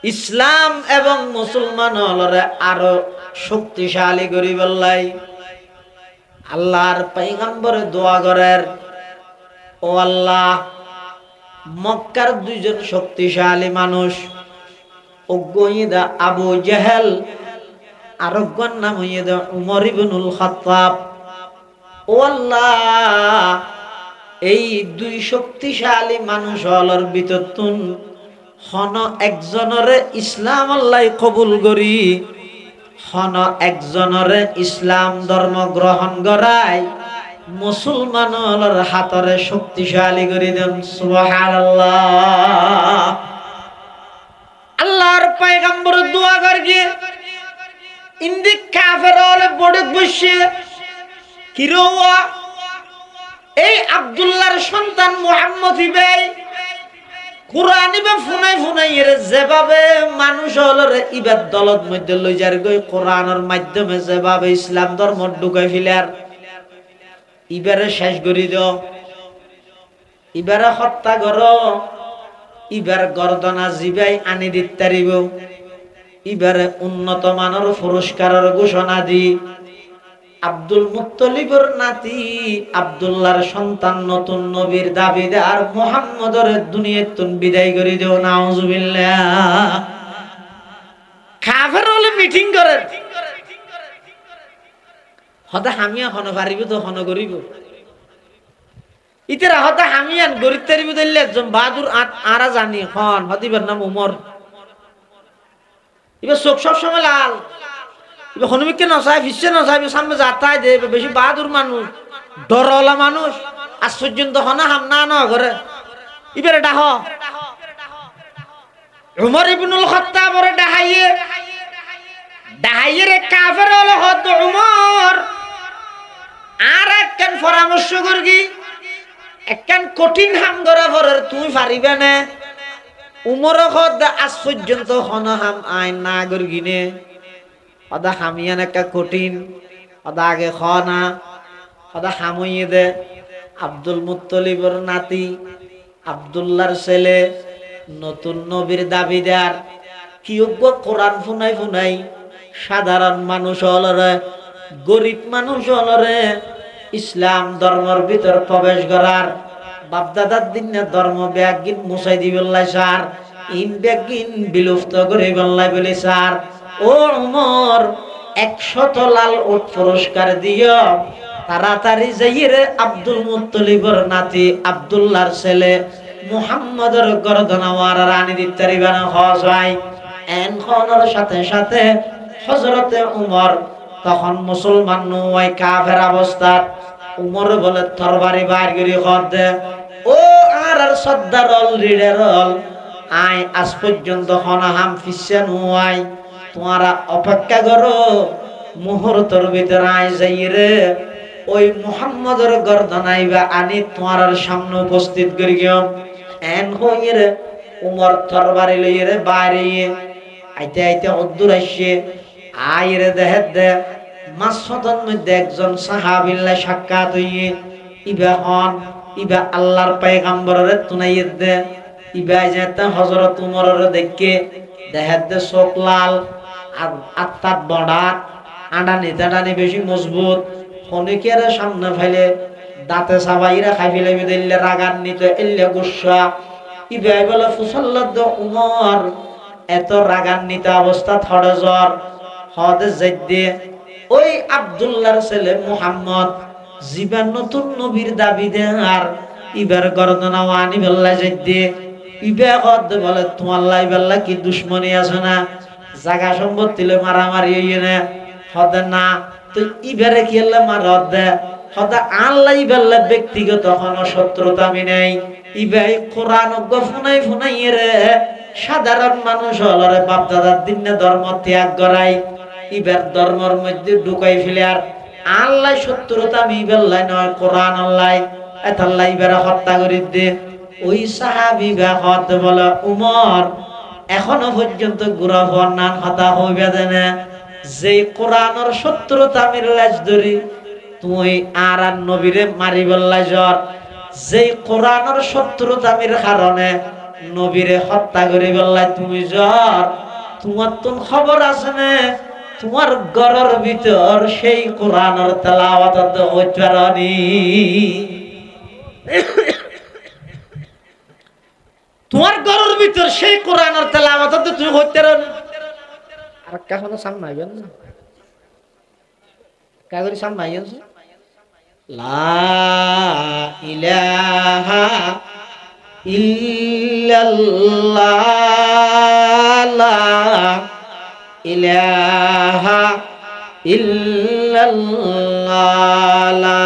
ইসলাম এবং মুসলমান হলরে আরো শক্তিশালী করি বললাই আল্লাহর পয়গম্বরে দোয়া করেন ও আল্লাহ মক্কার দুইজন শক্তিশালী মানুষ, অজ্ঞইদা আবু জেহেল, আরেকজন নাম হইদা উমর ইবনুল খাত্তাব। ও আল্লাহ, এই দুই শক্তিশালী মানুষ হলর ভিতরতুন হন একজনরে ইসলাম আল্লাহ কবুল করি, হন একজনরে ইসলাম ধর্ম গ্রহণ করায় মুসলমানর হাতরে শক্তিশালী করে দেন। সুবহানাল্লাহ। আল্লাহর পয়গম্বর দোয়া করে গিয়ে ইন্দি কাফের হলে বড় বসে কিরোয়া এই আব্দুল্লাহর সন্তান মুহাম্মদ ইবাই কুরআন ইবা ফুনাই ফুনাই এর যেভাবে মানুষ হলরে ইবাদ দলত মধ্যে লই যার গই কোরআনের মাধ্যমে যেভাবে ইসলাম ধর্ম ঢুকাই ফিলার ইবারে শেষ করি দাও, ইবারে হত্যা করো, ইবার গর্দনা জিবাই আনি দিতারিব, ইবারে উন্নত মানের পুরস্কারের ঘোষণা দি আব্দুল মুত্তলিবর নাতি আব্দুল্লাহর সন্তান নতুন নবীর দাবিদার মুহাম্মদর দুনিয়াতুন বিদায় করে দেও। নাউজুবিল্লাহ। কাফের হলে মিটিং করে হতা হামিয়া হন পারিব তো হন করিব, ইতারা হতা হামিয়ান গরিব তারিব দিলে একজন বাহাদুর আরা জানি হন হতিবার নাম উমর। এবার চোখ সব সময় লাল, এবার হনুমিককে নচাই ফিসে নচাই সামনে যাতায় দে, বেশি বাহাদুর মানুষ ডরওয়ালা মানুষ আজ পর্যন্ত হনা হামনা ন করে এবারে ডাহ উমর ইবনুল খাত্তাব রে ডাহাইয়ে রে কাফের হলো হদ উমর আর একখান পরামর্শ করগি, একখান কঠিন হাম ধরা পরের তুই পারিবে না। উমর হদ আজ পর্যন্ত হনা হাম আইন না করগিনে সদা হামিয়ান একটা কঠিন সদা আগে খনা সদা হামইয়ে দে। আব্দুল মুত্তলিবর নাতি আব্দুল্লাহর ছেলে নতুন নবীর দাবিদার কিয়োগ্য কোরআন ফুনাই ফুনাই সাধারণ মানুষ হলরে গরিব মানুষ হলরে ইসলাম ধর্মের ভিতর প্রবেশ করার বাপদাদার দিনে ধর্ম ব্যাগিন মুছাই দিবেল্লাই সার ইন ব্যাগিন বিলুপ্ত করে বললাই বলে সার। ও উমর 100 লাল উট পুরস্কার দিও, তাড়াতাড়ি যাইরে আব্দুল মুত্তলিবর নাতি আব্দুল্লাহর ছেলে মুহাম্মদর গর্দনাওয়ার রানী দিতারিবানা হজাই। এন খনর সাথে সাথে হযরতে উমর তখন মুসলমান নয় কাফের অবস্থা। উমর বলে তরবারি বাইর করে খদ দে, ও আর সর্দারল লিডারল আই আজ পর্যন্ত হনাহাম ফিসে নয়, তোমারা অপেক্ষা করো মুহূর্তের ভিতরে আই যাই রে ওই মুহাম্মদের গর্দনাইবা আনি তোমার সামনে উপস্থিত করি গিয়ে। এন হইরে উমর তরবারি লইরে বাইরে আইতে আইতে অদ্দুর আসছে আইরে দেহে দে মাসফতন মধ্যে একজন সাহাবিল্লা সাক্ষাৎ হইয়ে ইবা হন ইবা আল্লাহর পয়গম্বরের তুনাইয়ে দে ইবা যেতে হযরত উমরের দেখে দেহে দে চোখ লাল আর আত্মাত বড়াত আডানি দাডানি বেশি মজবুত, হনিকের সামনে ফেলে দাঁতে সাবাইরা খাই ফেলে দিলে রাগান্বিত এলে গুসা ইবাই বলে ফুসল্লাদ উমর এত রাগান্বিত অবস্থা থড়ে জ্বর হদে জেদ্দে ওই আব্দুল্লাহর ছেলে মুহাম্মদ জীবন নতুন নবীর দাবি দে আর ইবার গর্দনা ওয়ানি বেল্লা জেদ্দে ইবা হদ বলে তোমার লাই বেল্লা কি দুশ্মনী আছে না, জায়গা সম্পত্তি লে মারামারি হইয়ে না হদে না তো ইবারে কি হলে মারদ দে হদা আল্লাহ ইবাল্লা ব্যক্তিগত কোনো শত্রুতা আমি নেই। ইবাই কোরআন ফুনাই ফুনাই রে সাধারণ মানুষ হলরে বাপ দাদার দিনে ধর্ম ত্যাগ করাই ইবার ধর্মের মধ্যে ঢুকাই ফেলে আর আল্লাহ শত্রুতা আমি ইবাল্লাই নয় কোরআন আল্লাহ এতাল্লাহ ইবারে হত্যা করি দে। ওই সাহাবী বা হদ বলে উমর এখনো পর্যন্ত গুড়া হওয়ার নান হতা হইবে দেনে যে কোরআনের শত্রুতা আমি লাজ ধরি তুই আর নবীরে মারি বললাই জ্বর, যে কোরআনের শত্রুতা আমির কারণে নবীরে হত্যা করে বললাই তুমি জ্বর, তোমার তো খবর আছে না তোমার ঘরের ভিতর সেই কোরআনের তেলাওয়াত হইতে পারেনি। তোমার ঘরের ভিতর সেই কোরআনের তেলাওয়াত তুমি হইতে রো আর কখনো সামনাইবেন না কাগরি সামনাইবেন লা ইলাহা ইল্লাল্লাহ লা ইলাহা ইল্লাল্লাহ লা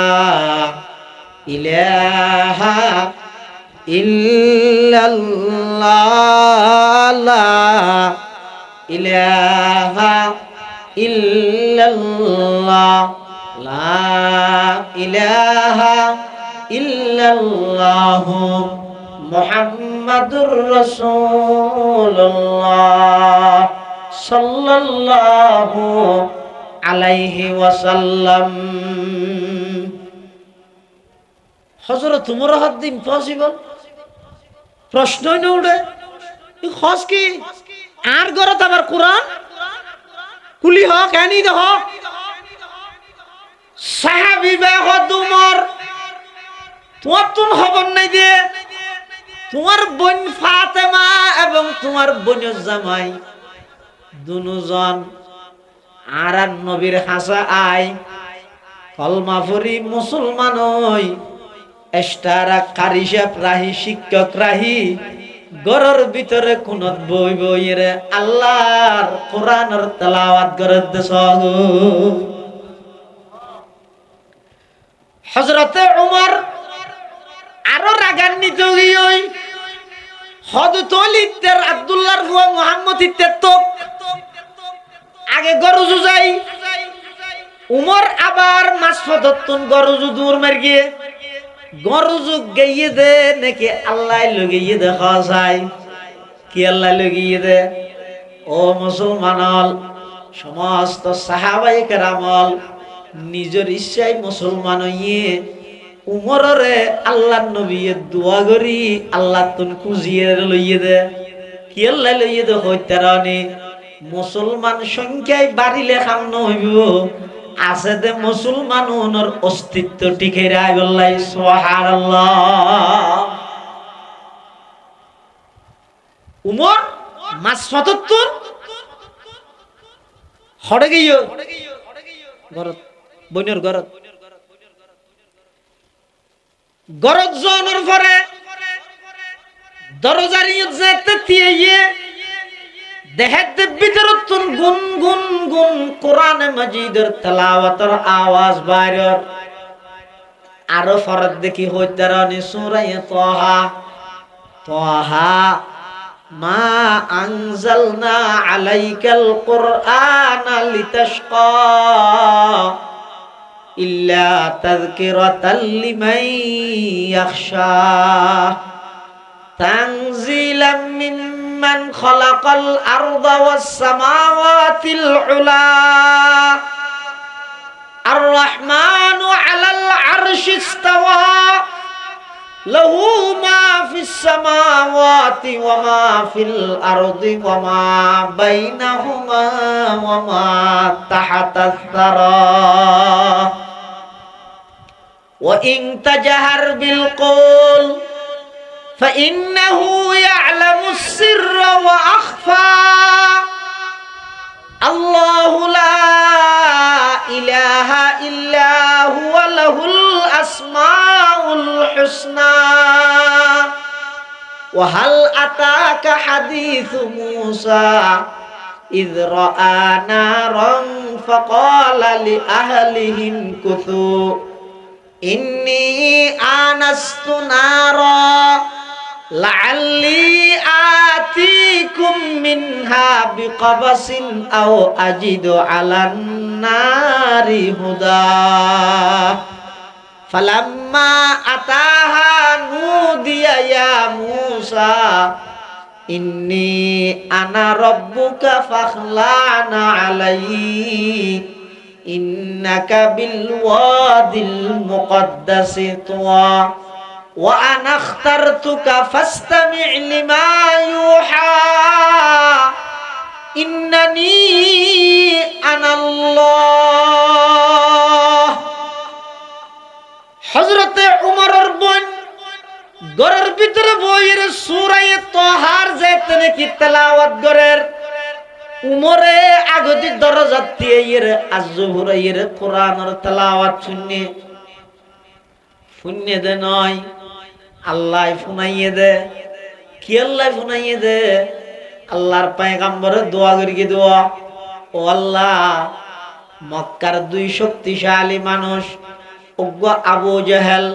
ইলাহা ইল্লাল্লাহ লা ইলাহা ইল্লাল্লাহ লা ইলাহা ইল্লাল্লাহ মুহাম্মাদুর রাসূলুল্লাহ সাল্লাল্লাহু আলাইহি ওয়াসাল্লাম। হযরত উমর হাদ ইম্পসিবল প্রশ্নই না উঠে খস কি আর গরত আবার কোরআন কুলি হক এনি দেখ সাহাবী বেহদ উমর তোমার তুন খবর নাই দিয়ে তোমার বোন ফাতেমা এবং তোমার বোনের জামাই দুজন আর নবীর হাসা আই কলমা পড়ি মুসলমান হই এস্টারা কারি সাহেব রাহি শিক্ষক রাহি ঘরের ভিতরে কোন বই বইয়ের আল্লাহর কোরআনের তেলাওয়াত করে দেশ হযরতে উমর আরো রাগান্বিত হই হযরত ওলীদের আব্দুল্লাহর বুয়া মুহাম্মদ ইত্তেতো আগে গরুজু যাই উমর আবার মাসফদতুন গরুজু দূর মার গিয়ে গরুজু গিয়ে দে নাকি আল্লাহ লগিয়ে দে খাসাই কি আল্লাহ লগিয়ে দে ও মুসলমানল সমস্ত সাহাবায়ে কেরামল নিজের ইচ্ছায় মুসলমান হইয়ে উমররে আল্লাহর নবীয়ে দোয়া করি আল্লাহ তুন খুঁজিয়ে লইয়ে দে কি আল্লাহ লইয়ে দে হইতারানি মুসলমান সংখ্যায় বাড়িলে খাম নহইব আছে দে মুসলমান ওনর অস্তিত্ব টিকে রাই বললাই সুবহানাল্লাহ। উমর মাস ৭৭ হড়ে গিয়ে ঘরত বইনের ঘরত ঘরত জনের পরে দরজারিয়ে যেতে দিয়ে দেহের ভিতরত গুন গুন গুন কোরআনে মাজিদের তেলাওয়াতের আওয়াজ বাইরের আরো ফরত দেখি হইতারানি সূরা তাহা তাহা মা আনজালনা আলাইকাল কুরআনা লিতাশকা ইল্লা তাযকিরাতাল লিমান ইয়াখশা তানজিলাম মিম্মান খালাকাল আরদা ওয়াস সামাওয়াতিল উলা আর রহমানু আলাল আরশি ইস্তাওয়া লাহু মা ফিস সামাওয়াতি ওয়া মা ফিল আরদি ওয়া মা বাইনাহুমা ওয়া মা তাহাতাস সারা ওয়া ইন তাজহার বিল কওল فإنه يعلم السر وأخفى الله لا إله إلا هو له الأسماء الحسنى وهل أتاك حديث موسى إذ رأى نارا فقال لأهلهم كثوا إني آنست نارا لعلي آتيكم منها بقبس أو أجد على النار هدى فلما أتاها نودي يا موسى إني أنا ربك فاخلعن عليك إنك بالوادي المقدس طوى وأنا اخترتك فاستمع لما يوحى إنني أنا الله حضرت عمر বোন ঘরের ভিতরে বইয়ের সূরা তাহার যেতে কি তেলাওয়াত করেন উমরে আগতি দরজা দিয়ে আজহুরাইয়ের কোরআনের তেলাওয়াত শুনিয়ে দে নয় আল্লাহ শুনাইয়ে দে কি আল্লাহ শুনাইয়ে দে আল্লাহর পয়গম্বরের দোয়া করি দোয়া ও আল্লাহ মক্কার দুই শক্তিশালী মানুষ অজ্ঞ আবু জাহেল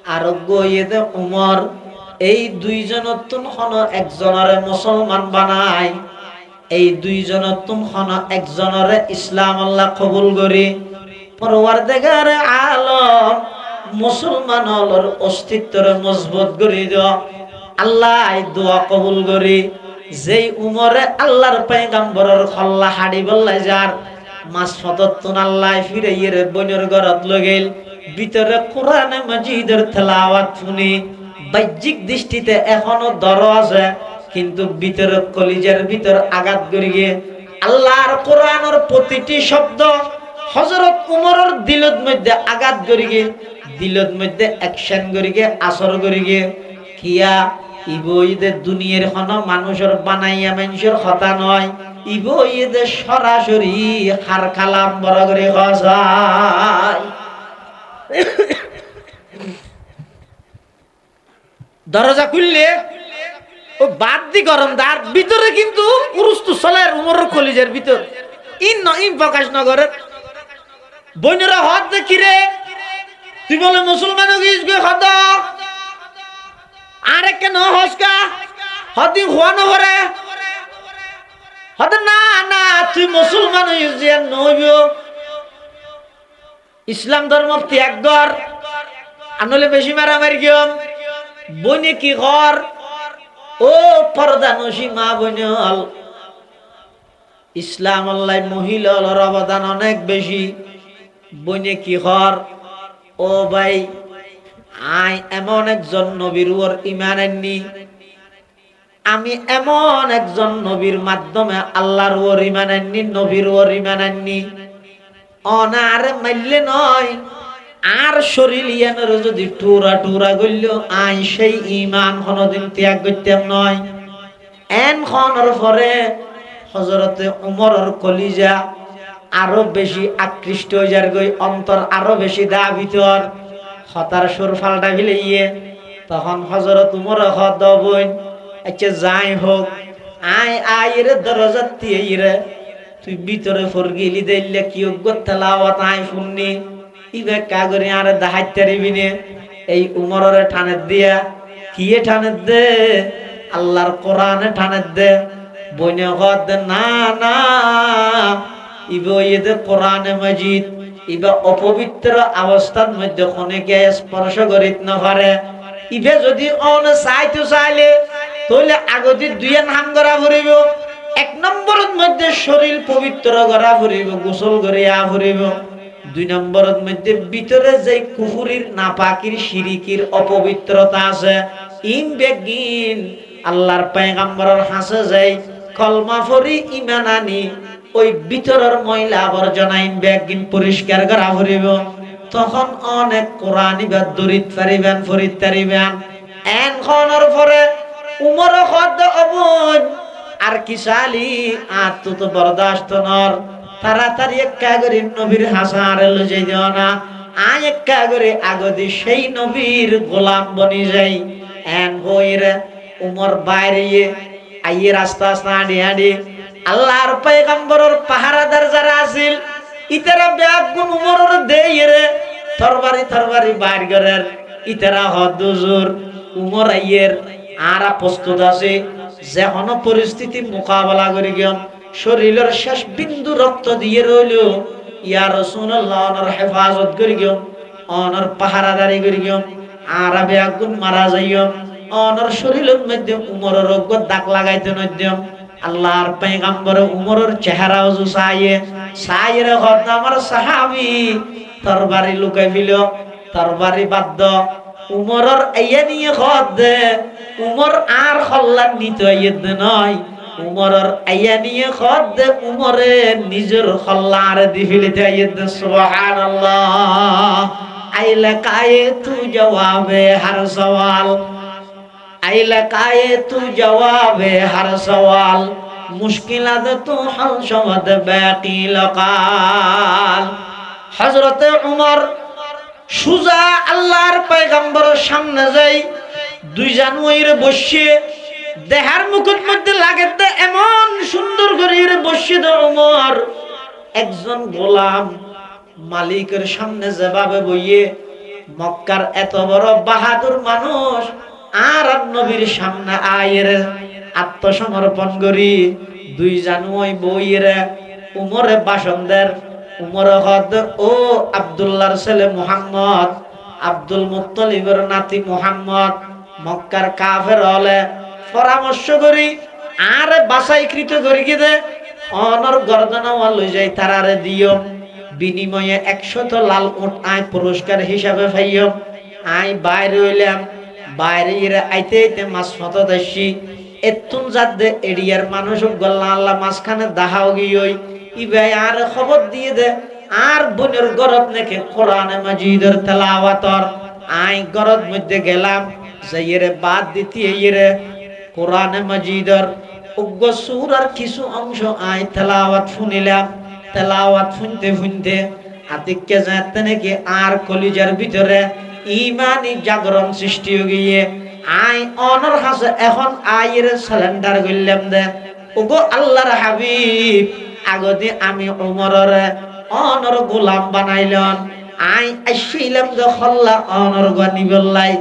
আর অজ্ঞ ইয়েদে উমর এই দুইজনের তুন হন একজনের মুসলমান বানায় এই দুইজনের তুন হন একজনের ইসলাম আল্লাহ কবুল করি পরওয়ারদিগার আলম মুসলমানের অস্তিত্বের মজবুত করে দাও আল্লাহ দোয়া কবুল করি যেই উমরে আল্লাহর পয়গম্বরের খল্লা হাড়ি বল্লাই যার মাস ফততুন আল্লাহ ফিরে ইরে বনের ঘরত লগেল ভিতরে কোরআনে মাজিদের তেলাওয়াত শুনি বাহ্যিক দৃষ্টিতে এখনো দর আছে কিন্তু ভিতরে কলিজার ভিতর আঘাত করি গিয়ে আল্লাহর কোরআনের প্রতিটি শব্দ হযরত উমরের দিলত মধ্যে আঘাত করি গিয়ে দিলত মধ্যে অ্যাকশন করি গিয়ে আসর করি গিয়ে কিয়া ইবইদে দুনিয়ার কোন মানুষের বানাইয়া মানুষের কথা নয় ইবইদে সরাসরি হার কালাম বড় করে খসায় দরজা খুললে ও বাদ দি গরম দার ভিতরে কিন্তু উরুস্তু চলের উমরের কলিজের ভিতর ইন প্রকাশ নগরের বইনেরা হাত দেখি রে তুই বলে মুসলমান হদ আরে কেন হসকা হদি হওয়ানো হরে হদ না না তুই মুসলমান হইয়া নইব ইসলাম ধর্ম ত্যাগ কর আনলে বেশি মারামারি গিয়ম বইনে কি কর ও পর্দা নসি মা বইনল ইসলাম আল্লাহ মহিলার অবদান অনেক বেশি বইনে কি কর ও ভাই আই এমন একজন নবীর ওর ঈমান আননি আমি এমন একজন নবীর মাধ্যমে আল্লাহর ওর ঈমান আননি নবীর ওর ঈমান আননি অনার মাইলে নয় আর শরীর ইয়ানের যদি টুরা টুরা গইল আই সেই ঈমান কোনদিন ত্যাগ করতাম নয় এন খনর পরে হযরতে উমরের কলিজা আরো বেশি আকৃষ্ট হয়ে যার গই অন্তর আরো বেশি দা ভিতর হতার সুর ফালটা ফেলিয়ে তখন হযরত উমর হদ বইন আচ্ছা যাই হোক আয় আয়ের দরজা দিয়ে রে তুই ভিতরে ফরগিলি দিলে কি তেলাওয়াত আয় শুননি ইবে কাগরে আর দাহাইতে রিবিনে এই উমরের ঠানে দিয়া কিয়ে ঠানে দে আল্লাহর কোরআনে ঠানে দে বইনে হদ না না ইবে ইদে কোরআনে মাজিদ ইবে অপবিত্র অবস্থার মধ্যে কোনেকে স্পর্শ করিত না পারে ইবে যদি অন চাইতে চাইলে তাহলে আগতে দুই নাম করা ফুরিব এক নম্বরের মধ্যে শরীর পবিত্র করা ফুরিব গোসল করিয়া ফুরিব দুই নম্বরের মধ্যে ভিতরে যে কুফুরির নাপাকির শিরিকির অপবিত্রতা আছে ইন বেগিন আল্লাহর পয়গম্বরের হাসে যাই কলমা পড়ি ঈমান আনি ওই ভিতরের ময়লা আবর্জনা ইন বেগিন পরিষ্কার করা ফুরিব তখন অনেক কোরআনি বা দরিত পারিবেন ফরিদ পারিবেন এন খনর পরে উমর খদ অবন আর কি সালি আর তো বরদাস্ত নর তাড়াতাড়ি একা করে নবীর হাসার লই দিও না আয় একা করে আগদি সেই নবীর গোলাম বনি যাই এন হইরে উমর বাইরে আইয়ে রাস্তা হাঁটি হাঁটি আল্লাহর পয়গম্বরের পাহারাদার যারা আছিল ইতারা বেগুন উমরের দেই রে তরবারি বাইর করের ইতারা হদুজুর উমর আইয়ের আরা প্রস্তুত আছে যে কোন পরিস্থিতি মোকাবেলা করে গিয়ে শরীরের শেষ বিন্দু রক্ত দিয়ে রইল ইয়া রাসূলুল্লাহ ওনার হেফাজত করে গিয়ে ওনার পাহারাদারি করে গিয়ে আরা বেগুন মারা যাইও ওনার শরীরের মধ্যে উমরের রোগ দাগ লাগাইতে নদ্যম আল্লাহর পয়গম্বর উমরের চেহারা ওযু সাইরে হদ আমার সাহাবী তরবারি লুকাই ফেল তরবারি বাদ উমরের আইয়া নিয়ে হদ দে উমর আর খল্লা নিতে আইয়েদ নয় উমরের আইয়া নিয়ে হদ দে উমরে নিজের খল্লা আর দি ফেলিতে আইয়েদ সুবহানাল্লাহ আইলা কায়ে তু জবাবে হর সওয়াল आइल काए तू जवाबे हर सवाल मुश्किलात तू हल शवद बाकी लकाल हजरत उमर সুজা আল্লাহর পয়গম্বরের সামনে যাই দুই জানুয়ারির বসে দেহার মুকুট মধ্যে লাগে এমন সুন্দর করে বসে দে উমর একজন গোলাম মালিকের সামনে যেভাবে বইয়ে মক্কার এত বড় বাহাদুর মানুষ আর নবীর সামনে আয়ের আত্মসমর্পণ করি দুই জানুয়ারি বইয়ের উমরে বাসনদের উমর হদ ও আব্দুল্লাহর ছেলে মুহাম্মদ আব্দুল মুত্তালিবের নাতি মুহাম্মদ মক্কার কাফের হলে পরামর্শ করি আর বাছাইকৃত করি দে অনর গর্দনা লই যাই তারারে দিও বিনিময়ে 100 লাল উট আয় পুরস্কার হিসাবে পাইও আই বাইরে হইলাম বাইরে ইরে আইতে আইতে মাছ মত দেশি এতুন জাদে এরিয়ার মানুষ গল্লা আল্লাহ মাঝখানে দাহাও গিয়ে ইবে আর খবর দিয়ে দে আর বোনের গরত নাকি কোরআনে মাজিদের তেলাওয়াতর আই গরত মধ্যে গেলাম যাইরে বাদ দিতে ইরে কোরআনে মাজিদের উগ্র সূরার কিছু অংশ আই তেলাওয়াত শুনিলাম তেলাওয়াত শুনতে শুনতে আতিককে যাতে নাকি আর কলিজার ভিতরে ইমানি জাগরণ সৃষ্টি হয়ে গিয়ে আই অনর হাসে এখন আইয়ের সিলিন্ডার গইলাম দে ওগো আল্লাহর হাবিব আগদি আমি উমরের অনর গোলাম বানাইলন আই আইছিলাম যে খল্লা অনর গনিবল্লাই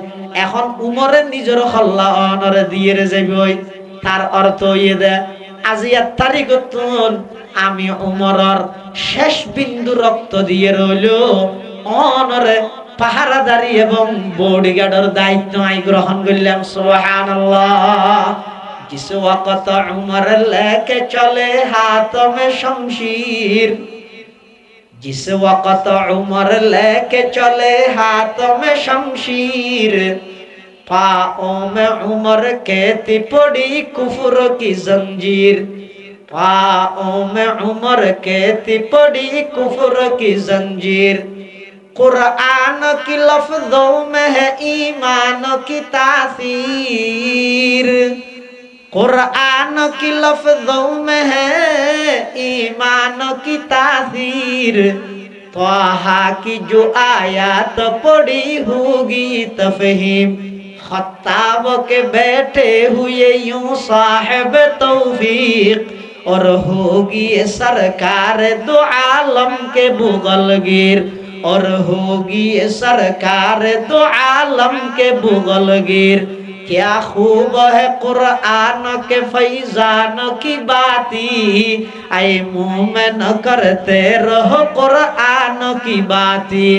এখন উমরের নিজের খল্লা অনরে দিয়ে যাইবই তার অর্থ ইয়ে দে আজিয়ার তারিখতুন আমি উমরের শেষ বিন্দু রক্ত দিয়ে রইল অনরে পাহারাদারি এবং বডিগার্ডের দায়িত্ব আই গ্রহণ করলাম সুবহানাল্লাহ जिस वक्त उमर लेके चले हाथ में शमशीर जिस वक्त उमर लेके चले हाथ में शमशीर पाओं में उमर के तिपड़ी कुफर की जंजीर पाओं में उमर के तिपड़ी कुफर की जंजीर कुरान की लफ्जों में है ईमान की तासीर कुरान की लफ्जों में है ईमान की तासीर त्वाहा की जो आयत पड़ी होगी तफहीम खत्ताब के बैठे हुए यूं साहिब तौफीक और होगी सरकार दो आलम के बुगलगिर और होगी सरकार दो आलम के बुगलगिर क्या खूब है कुरान के फैजान की बाती आए मुंह में न करते रहो कुरान की बाती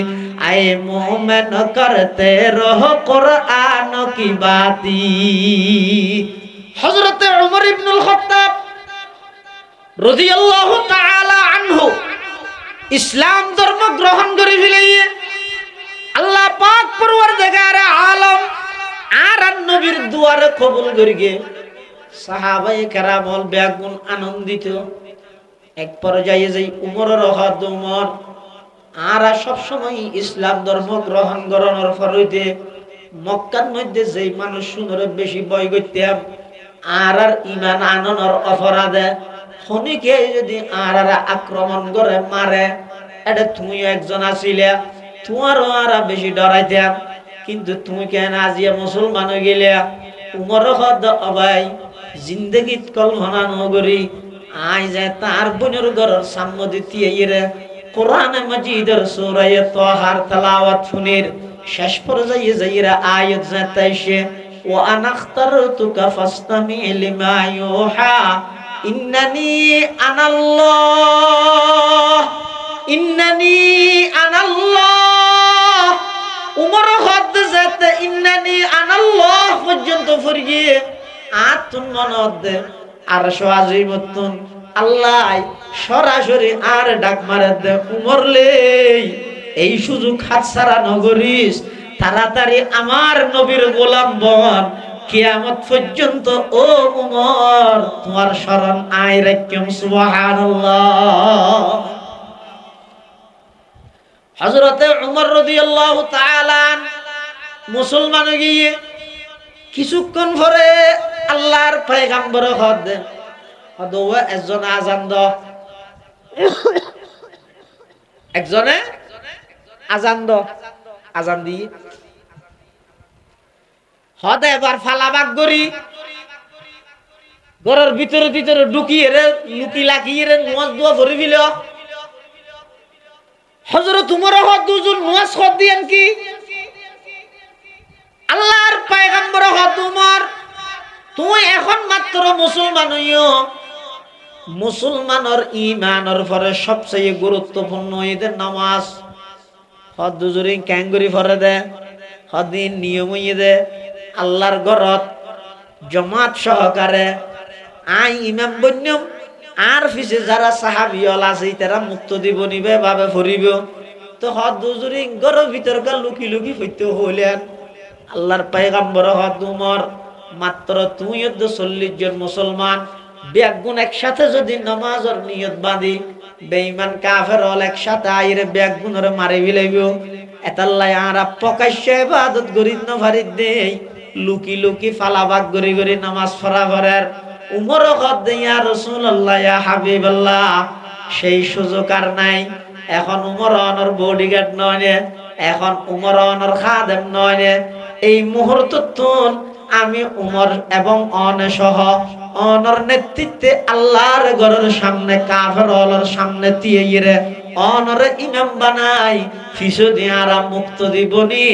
आए मुंह में न करते रहो कुरान की बाती हजरत उमर इब्नुल खत्ताब রাদিয়াল্লাহু তাআলা আনহু ইসলাম ধর্ম গ্রহণ করে ফেলিয়ে আল্লাহ পাক পরওয়ারদিগার আলম আর নবীর দুয়ারে কবুল করিগে সাহাবায়ে কেরাম হল বেগুন আনন্দিত এক পর্যায়ে যাই উমরের হদ উমর আর সব সময় ইসলাম ধর্ম গ্রহণ করার ফরইতে মক্কার মধ্যে যেই মানুষ শুনরে বেশি ভয় করতাম আর ঈমান আননের অপরাধে খনিকে যদি আর আক্রমণ করে মারে এটা তুমি একজন আছিলে তোমারও আর বেশি ডরাইতাম কিন্তু তুমি কেন আজিয়া মুসলমান হয়ে গেলে উমর হদ অবাই জিন্দগিত কল্পনা নগরী আই যায় তার বোনের ঘরের সাম্য দিতে ইরে কোরআনে মাজিদের সূরা তাহার তেলাওয়াত শুনির শেষ পর্যায়ে যাইরা আয়াত যাতাইছে ওয়া আনাখতারতুকা ফাসতামি লিমা ইউহা ইন্নানি আনাল্লাহ ইন্নানি আনাল্লাহ উমর হদ যাতে ইন্নানি আনাল্লাহ পর্যন্ত ফরিয়ে আতুন মনদ আর সওয়াজিবতুন আল্লাহ সরাসরি আর ডাক মারে দে উমরলে এই সুযোগ হাতছাড়া নগরিস তাড়াতাড়ি আমার নবীর গোলাম বন কিয়ামত পর্যন্ত ও উমর তোমার শরণ আয় রাখম সুবহানাল্লাহ হযরতে উমর রাদিয়াল্লাহু তাআলা মুসলমান গিয়ে কিছুক্ষণ পরে আল্লাহর পয়গম্বর হদওয়া একজন আজান দ একজনে আজান দি হদে এবার ফালাবাগ গরি ঘরের ভিতরে ঢুকিয়ে রে লুকি লাকিয়ে রে নামাজ দোয়া ভরে দিল হযরত উমর হদ দুজন নামাজ কর দিয়েন কি আল্লাহর পয়গম্বর হদ উমর তুই এখন মাত্র মুসলমান হইও মুসলমানের ঈমানের পরে সবচেয়ে গুরুত্বপূর্ণ ঈদের নামাজ হদ দুজুরি ক্যাঙ্গুরি পরে দে হদিন নিয়ম হইয়ে দে আল্লাহর ঘরত জমাত সহকারে আই ইমাম বন্যম আর পিছে যারা সাহাবিয়ল আছে তারা মুক্ত দিব নিবে ভাবে ফরিব তো হদ দুজুরি ঘরের ভিতরকার লুকি লুকি হইতে হইলেন আল্লাহর পয়গম্বর হদ উমর মাত্র 40 জন মুসলমান বেগুন একসাথে যদি নামাজের নিয়ত বাঁধি বেঈমান কাফের হল একসাথে আইরে বেগুনরে মারি ফেলাইব এতাল্লাই আরা প্রকাশ্য ইবাদত করি না ফারিদ দেই লুকি লুকি ফালাবাগ গরি গরি নামাজ পড়া করার উমর কদ ইয়া রাসূলুল্লাহ ইয়া হাবিবাল্লাহ সেই সুযোগ আর নাই এখন উমর অনর বডিগার্ড নয় এখন উমর অনর খাদেম নয় এই মুহূর্ততুন আমি উমর এবং অনসহ অনর নেতৃত্বে আল্লাহর ঘরের সামনে কাফের হলর সামনে তিয়েরে অনরে ইমাম বানাই ফিসু দিয়ারা মুক্ত দিবনি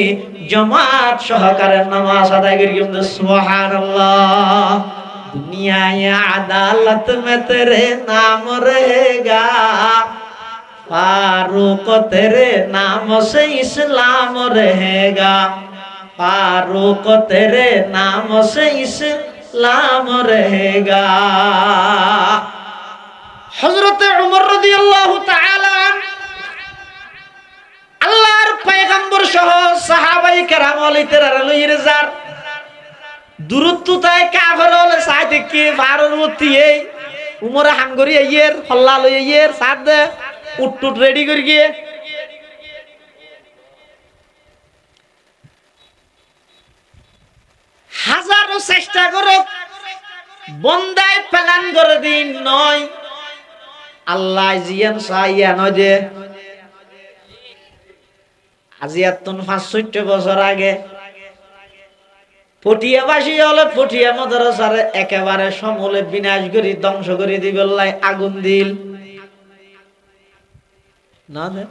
জামাত সহকারে নামাজ আদায় করি সুবহানাল্লাহ दुनिया अदालत में तेरे नाम रहेगा फारूक तेरे नाम से इस्लाम रहेगा फारूक तेरे नाम से इस्लाम रहेगा हजरत उमर रदियल्लाहु ताआला अल्लाहर पैगंबर सह साहाबाए केराम ओलितेरा लइरे जार দূরত্ব তাই কাফের হলে সাইতে কি ফারুর মতি এই উমরে হাঙ্গরি আইয়ের হল্লা লই আইয়ের সাদ দে উটটুট রেডি করি গিয়ে হাজারো চেষ্টা করে বন্দাই প্ল্যান করে দিন নয় আল্লাহ জিয়ান সাইয়া নয় যে আজিয়াতুন 5-6 বছর আগে পটিয়াবাসী হলে পটিয়া মাদ্রাসার একেবারে সমূলে বিনাশ করি ধ্বংস করে দিবেলাই আগুন দিল না দে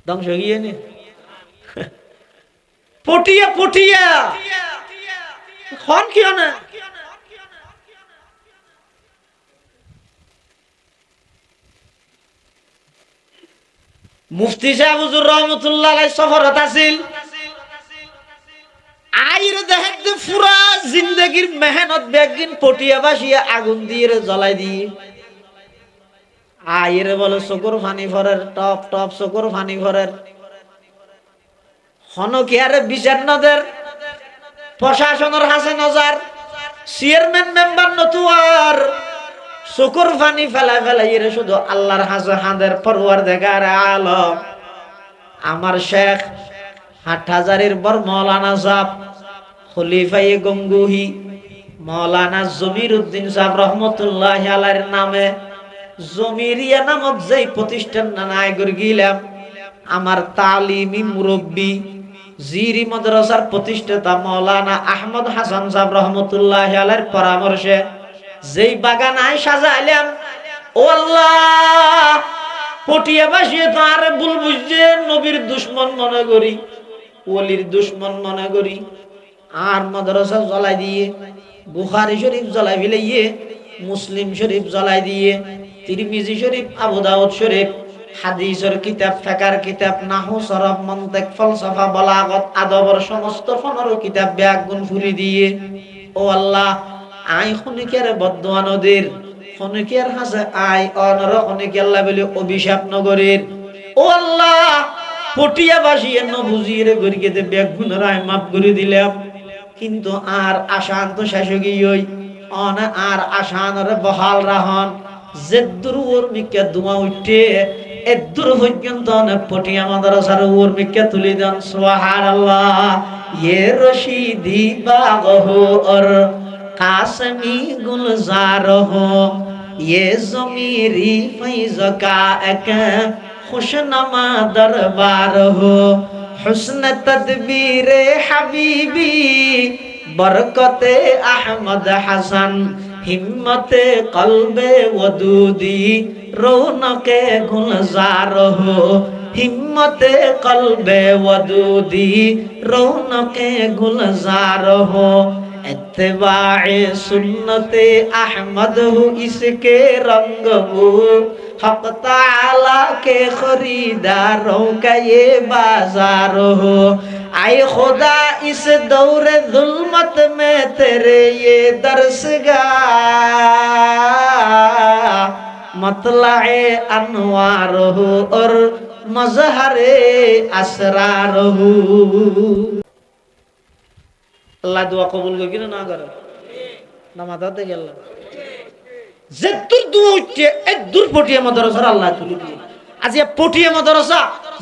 ধ্বংস গিয়ে নি পটিয়া পটিয়া খন কি না মুফতি সাহেব হুজুর রহমাতুল্লাহ আলাইহি সফরত আছিল আইরে দেখতে পুরা জিন্দেগির মেহনত বেগিন পটিয়া বাসিয়া আগুন দিয়ে জ্বলাই দিয়ে আইরে বলে চকুর ফানি ভরের টপ টপ চকুর ফানি ভরের হনকিয়ারে বিচার নদের প্রশাসনের হাসে নজর চেয়ারম্যান মেম্বার নতুয়ার চকুর ফানি ফেলা ফেলাইরে শুধু আল্লাহর হাসে হাঁদের পরওয়ারদিগার আলম আমার শেখ হাটহাজারির বর মৌলানা সাহেব খলিফায়ে গঙ্গুহি মৌলানা জমির উদ্দিন সাহেব রহমতুল্লাহ আলাইহির নামে জমিরিয়া নামক যেই প্রতিষ্ঠান নানায় গিলাম আমার তালিমি মুরব্বী জিরি মাদ্রাসার প্রতিষ্ঠাতা মৌলানা আহমদ হাসান সাহেব রহমতুল্লাহ আলাইহির পরামর্শে যেই বাগানায় সাজাইলাম ও আল্লাহ পটিয়াবাসী তো আর ভুল বুঝছে নবীর দুশমন মনে করি ওলির দুশমন মনে করি আর মাদ্রাসা জ্বলাই দিয়ে বুখারী শরীফ জ্বলাই ফেলাইয়ে মুসলিম শরীফ জ্বলাই দিয়ে তিরমিজি শরীফ আবু দাউদ শরীফ হাদিসের কিতাব ফিকহের কিতাব নাহু সরফ মন্তিক ফলসফা বালাগত আদবের সমস্ত 15 কিতাব বেআগুন ফুরি দিয়ে ও আল্লাহ আই খনিকের বদদুয়া নদীর খনিকের হাসে আই অনর খনিকে আল্লাহ বলে অভিশাপ নগরীর ও আল্লাহ পটিয়াবাসী এন বুঝিয়ে গরিকে দে বেগুন রায় মাফ করে দিলাম কিন্তু আর আশান তো শেষ গিয়েই অন আর আশানরে বহাল রাহন যেদুর ওর মিকে দুয়া উঠে এদুর পর্যন্ত পটিয়া মাদ্রাসার ওর মিকে তুলি দেন সুবহানাল্লাহ ये रशीदी बाग हो और कासमी गुलजार हो, ये ज़मीरी फैज़ का एक खुशनमा दरबार हो, हुस्न तदबीर हबीबी बरकते अहमद हसन, हिम्मते कल्बे वदूदी रौनके गुलजार हो, हिम्मते कल्बे वदूदी रौनके गुलजार हो, इत्तिबाए सुन्नते अहमद हो इसके रंग हो, हक ताला के खरीदारों का ये बाजार हो, आए खुदा इस दौरे जुल्मत में तेरे ये दरसगाह मतलाए अनवार हो और मजहरे असरार हो। अल्लाह दुआ कबूल করে কিনা না করে না মাথাতে গেল যে দূর দুয়া উঠে এক দূর পটিয়ে মাদ্রাসা আল্লাহ তুলি দিয়ে আজ এই পটিয়ে মাদ্রাসা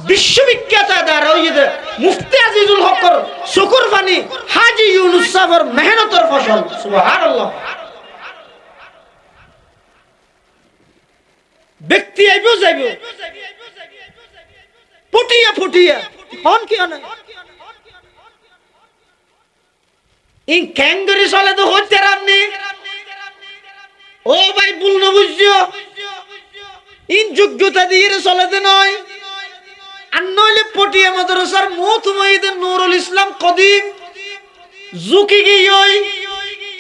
বিশ্ববিখ্যাত আদার হইছে মুফতি আজিজুল হকর শুকর ফানি হাজী ইউনুস সাহেবের মেহনতের ফসল সুবহানাল্লাহ। ব্যক্তি আইবো যাইবো পটিয়ে পটিয়ে কোন কি না ইন ক্যাঙ্গরি চলে তো হইতে রামনি ও ভাই ভুল না বুঝছো ইন যোগ্যতা দিয়ে চলেতে নয় আর নইলে পটিয়া মাদ্রাসার মুহতমঈদ নুরুল ইসলাম কদিম ঝুঁকি গিয়ে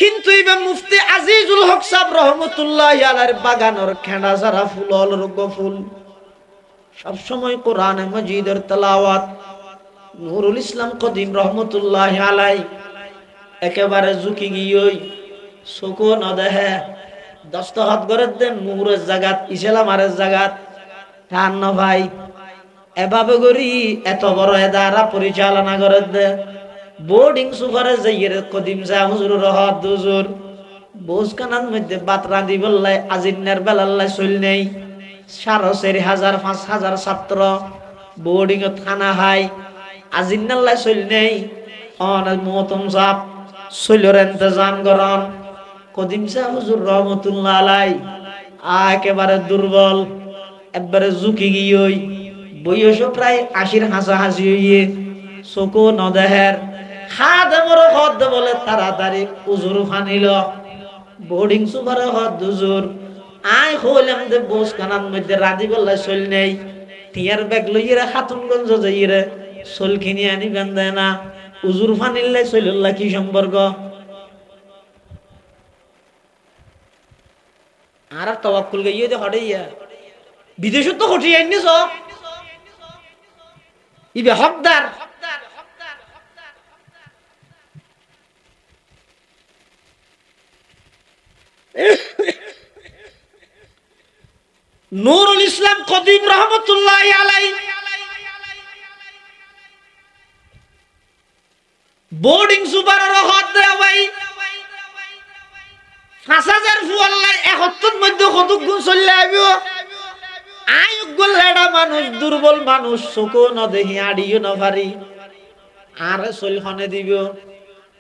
কিন্তু ইবা মুফতি আজিজুল হক সাহেব রহমতুল্লাহি আলাইহির বাগানের খেঁড়া সারা ফুল হল রোগ ফুল সব সময় কোরআন মাজিদের তেলাওয়াত নুরুল ইসলাম কদিম রহমতুল্লাহি আলাইহি একেবারে ঝুঁকি গিয়ে চকু ন দেখে দস্তখত করে দেন মুহুরের জাগাত ইসলামারের জাগাত টান ন ভাই এভাবে করি এত বড় এদারা পরিচালনা করে দে বোর্ডিং সুপারে যাইয়ে কদিম যা হুজুর রহত হুজুর বোঝখানার মধ্যে বাত রাঁধি বললাই আজিনের বেলাল্লাই চল নেই 4,500 ছাত্র বোর্ডিং থানা হাই আজিনাল্লাই চল নেই অনেক মহতম সাপ চলর ইন্তজাম করন কদিম শাহ হুজুর রহমতুল্লাহ আলাই একেবারে দুর্বল একবারে ঝুঁকি গিয়ে বয়স প্রায় 80 হাসাহাসি হইয়ে চকু নদেহের খাদেমর হদ বলে তাড়াতাড়ি হুজুর ফানিল বোর্ডিং সুপারে হদ হুজুর আয় হইলাম যে বোস কানার মধ্যে রাধি বললাই চল নেই টিয়ার ব্যাগ লইয়ে খাতুনগঞ্জ যাইয়ে চল কিনি আনি বেঁধে না হুজুর ফানিল্লে চলল্লা কি সম্পর্ক আর তওয়াক্কুল গাইয়ে দে হড়াইয়া বিদেশ তো হটিয়ে আইনি সব ইবে হকদার নুরুল ইসলাম কদিম রহমতুল্লাহি আলাইহি বোর্ডিং সুপারের হদ দেয়া ভাই 5000 ফুয়াল্লাই 71 মধ্যে কতক গুণ চলে আইবো আয়োগ্য লেডা মানুষ দুর্বল মানুষ চকু ন দেখি আড়িও ন পারি আর চলখনে দিব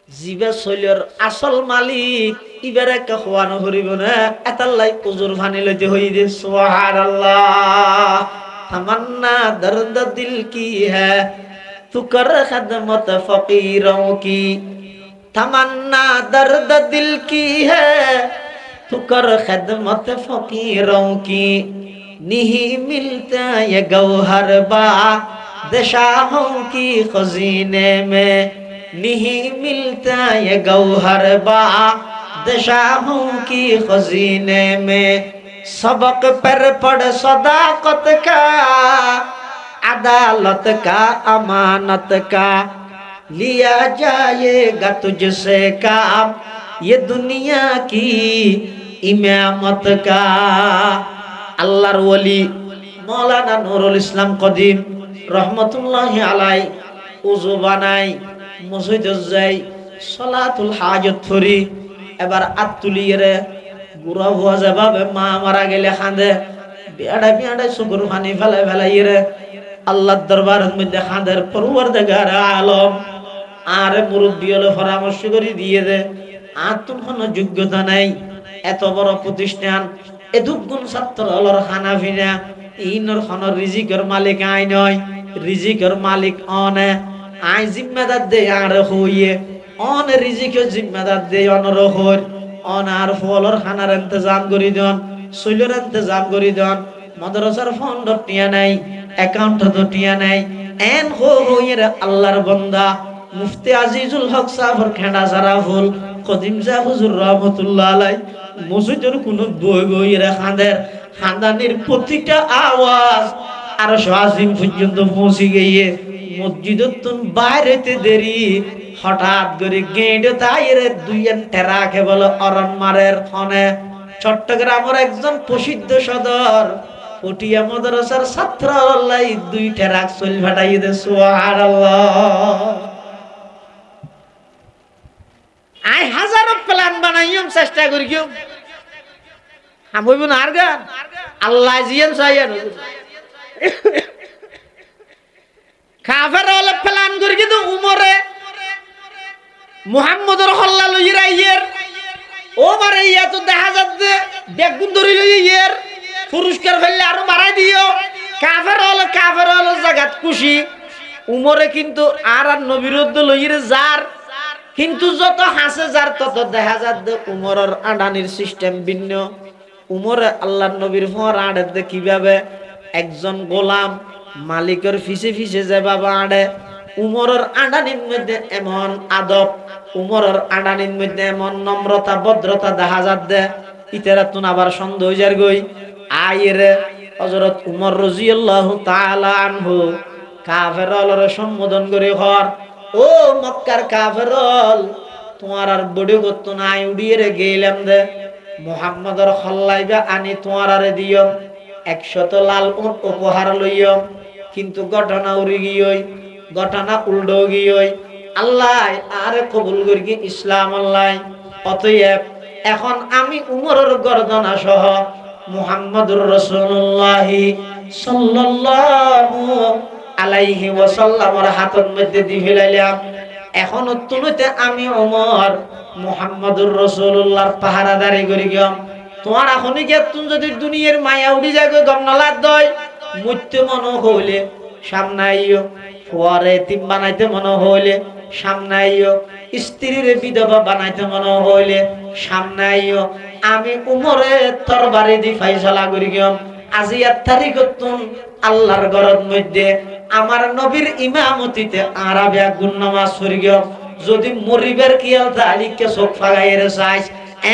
জিবে চলির আসল মালিক ইবারে কে খোয়ানো করিব না এতাল্লাই উজুর ফানি লইতে হই দে সুবহানাল্লাহ তমান্না দর্দ দিল কি হ্যায় तू कर खदमत फकीरों की तमन्ना दर्द दिल की है तू कर खदमत फकीरों की नहीं मिलता ये गौहर बादशाहों की खजीने में नहीं मिलता ये गौहर बादशाहों की खजीने में सबक पर पढ़ सदाकत का अदालत का अमानत का लिया जाएगा तुझसे काम ये दुनिया की इमामत का अल्लाहर वली मौलाना নুরুল ইসলাম কদিম রহমতুল্লাহি আলাই উযু বানাই মসজিদে যাই সালাতুল হাজত ফরি এবার আতুলিয়ে গুরা হওয়া যাবে মা মারা গেলে কাঁদে বেড়া বেড়া সুগুর পানি ফেলাই ফেলাই রে আল্লাহর দরবারের মধ্যে খাদের পরওয়ারদিগার আলম আর মুরব্বী হলে পরামর্শ করে দিয়ে দে, আর তোর কোনো যোগ্যতা নাই, এত বড় প্রতিষ্ঠান, এ দুগুণ ছাত্র হলর হানাফিনা, ইনর খন রিজিকের মালিক আই নয়, রিজিকের মালিক অনে, আই জিম্মেদার দে আর হইয়ে, অন রিজিকের জিম্মেদার দে অনর হই, অন আর ফলর খানার ইন্তজাম করি দন, শৈলের ইন্তজাম করি দন, মাদ্রাসার ফন্ড টিয়া নাই, অ্যাকাউন্ট তো টিয়া নাই, এন হইয়ের আল্লাহর বান্দা মুফতি আজিজুল হক সাহেবের খেড়া সারা ফুল কদিম সাহেব হুজুর রহমতুল্লাহ আলাই মসজিদের কোন বই বইয়ের খাঁদের খানদানির প্রতিটা আওয়াজ আর আজিম পর্যন্ত পৌঁছে গিয়ে মসজিদের তুন বাইরেতে দেরি হঠাৎ করে গেঁড়ে তাইরে দুইয়েন টেরাকে বলে অরণমারের ফনে চট্টগ্রামের একজন প্রসিদ্ধ সদর পটিয়া মাদ্রাসার ছাত্র আল্লাহ দুই টেরাক চল ফাটাই দে সুবহানাল্লাহ। আই হাজারো প্ল্যান বানাইম চেষ্টা করি কেউ হামইব না আর গান আল্লাহ জিয়ান চাইয়ান কাফের হলে প্ল্যান করি কিন্তু উমরে মুহাম্মদুর হল্লা লইরা ইয়ের ওমারে ইয়া তো দেখা যাচ্ছে বেগুন ধরি লই ইয়ের পুরস্কার ফেললে আরো বাড়াই দিও। কাফের হলো জাগাত খুশি উমরে কিন্তু আর নবিরুদ্ধ লইরে যার কিন্তু যত হাসে যার তত দেখা যাচ্ছে উমরের আডানির সিস্টেম ভিন্ন। উমরে আল্লাহর নবীর ফর আড়ে কিভাবে একজন গোলাম মালিকের ফিসে ফিসে যে বাবা আড়ে উমরের আডানির মধ্যে এমন আদব, উমরের আডানির মধ্যে এমন নম্রতা ভদ্রতা দেখা যাচ্ছে ইতারা তুন আবার সন্দেহ যার গই আইরে হযরত উমর রাদিয়াল্লাহু তাআলা আনহু কাফেরলর সম্বোধন করে হর ও মক্কার কাফেরল তোমার আর বড়ি করতো না আই উড়িয়ে রে গেলাম দে মুহাম্মদর খল্লাইবা আনি তোমার আরে দিও 100 লাল উট উপহার লইও। কিন্তু ঘটনা উড়ি গিয়ই, ঘটনা উল্টো গিয়ই, আল্লাহ আরে কবুল করি ইসলাম আল্লাহ। অতএব এখন আমি উমরের গর্দনা সহ মুহাম্মদুর রাসূলুল্লাহ সাল্লাল্লাহু আলাইহি ওয়াসাল্লামের হাতের মধ্যে দি ফেলাইলাম। এখন তুলতে আমি ওমর মুহাম্মদুর রাসূলুল্লাহর পাহারাদারি করি গিয়াম। তোমার এখনই গিয়ে তুমি যদি দুনিয়ার মায়া উড়ি যায় গমনালাত দয় মৃত্যু মনে হইলে সামনে আইও, পরে তিম বানাইতে মনে হইলে সামনে আইও, স্ত্রীর বিধবা বানাইতে মনে হইলে সামনে আইও। আমি উমরে তরবারি দি ফাইসালা করি গিয়াম। আজি 8 তারিখ তুন আল্লাহর ঘরের মধ্যে আমার নবীর ইমামতিতে আরাবে গুণ নামাজ পড়ি গিয়াম। যদি মরিবের কিয়াল তালিকে চোখ ফাগাইরে চাইস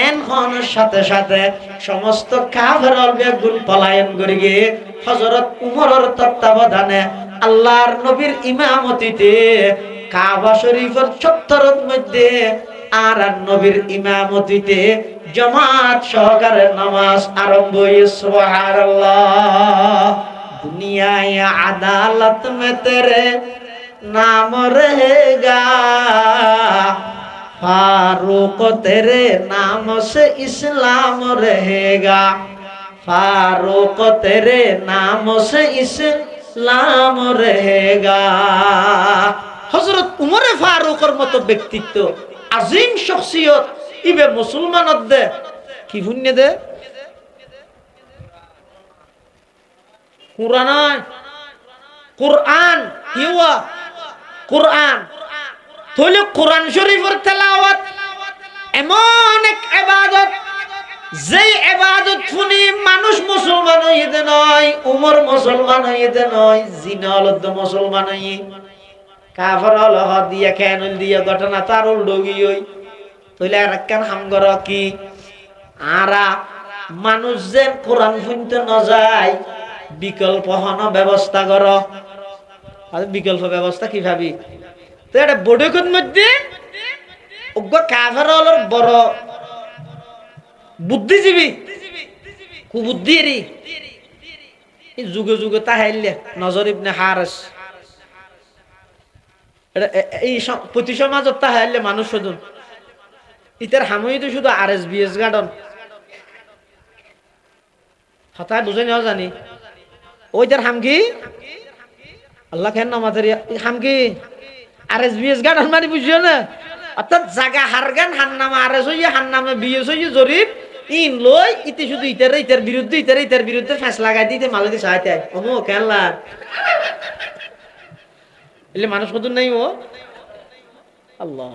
এন খনের সাথে সাথে সমস্ত কাফেরল বেগুন পলায়ন করি গিয়ে হযরত উমরের তত্ত্বাবধানে আল্লাহর নবীর ইমামতিতে কাবা শরীফের চত্বরের মধ্যে আর নবীর ইমামতিতে জামাত সহকারে নামাজ আরম্ভ হই। সুবহানাল্লাহ। দুনিয়ায় আদালত মে তেরে নাম रहेगा, फारूक तेरे नाम से इस्लाम रहेगा, फारूक तेरे नाम से इस्लाम रहेगा। হযরত উমরে ফারুকের মতো ব্যক্তিত্ব আজিম শখসিয়ত ইবে মুসলমানদের দে কি পুণ্য দে কুরআন কুরআন হিওয়া কুরআন তাহলে কোরআন শরীফের তেলাওয়াত এমন এক ইবাদত যে ইবাদত শুনি মানুষ মুসলমান হইতে নয়, উমর মুসলমান হইতে নয়, জিনালদ মুসলমান হই কাফের হল দিয়া কেন দিয়া ঘটনা তার উল্টো গিয়ে তাহলে আর কেন হামগর কি আরা মানুষ যে কোরআন শুনতে না যায় বিকল্প হন ব্যবস্থা কর। বিকল্প ব্যবস্থা কি ভাবি তো এটা বড়কর মধ্যে কাফের হল বড় বুদ্ধিজীবী কুবুদ্ধিরি যুগে যুগে তাহাইলে নজর ইবনে হারিস এই প্রতি সমাজত তাহাইলে মানুষ শুধু ইতার হামই তো শুধু RSBS গার্ডন হঠাৎ বুঝে নেওয়া জানি ওইটার হাম কি আল্লাহ কেন নামাজের হাম কি RSBS গান মানে বুঝিও না, অর্থাৎ জাগা হারগান হান্নামে আরএস হইয়া হান্নামে বিএস হইয়া জরিপ ইন লই ইতি শুধু ইতার বিরুদ্ধে ফেসলা লাগাই দিতে মালদি সাহায্য অমো কেনলা এলে মানুষ কত নাই ও আল্লাহ।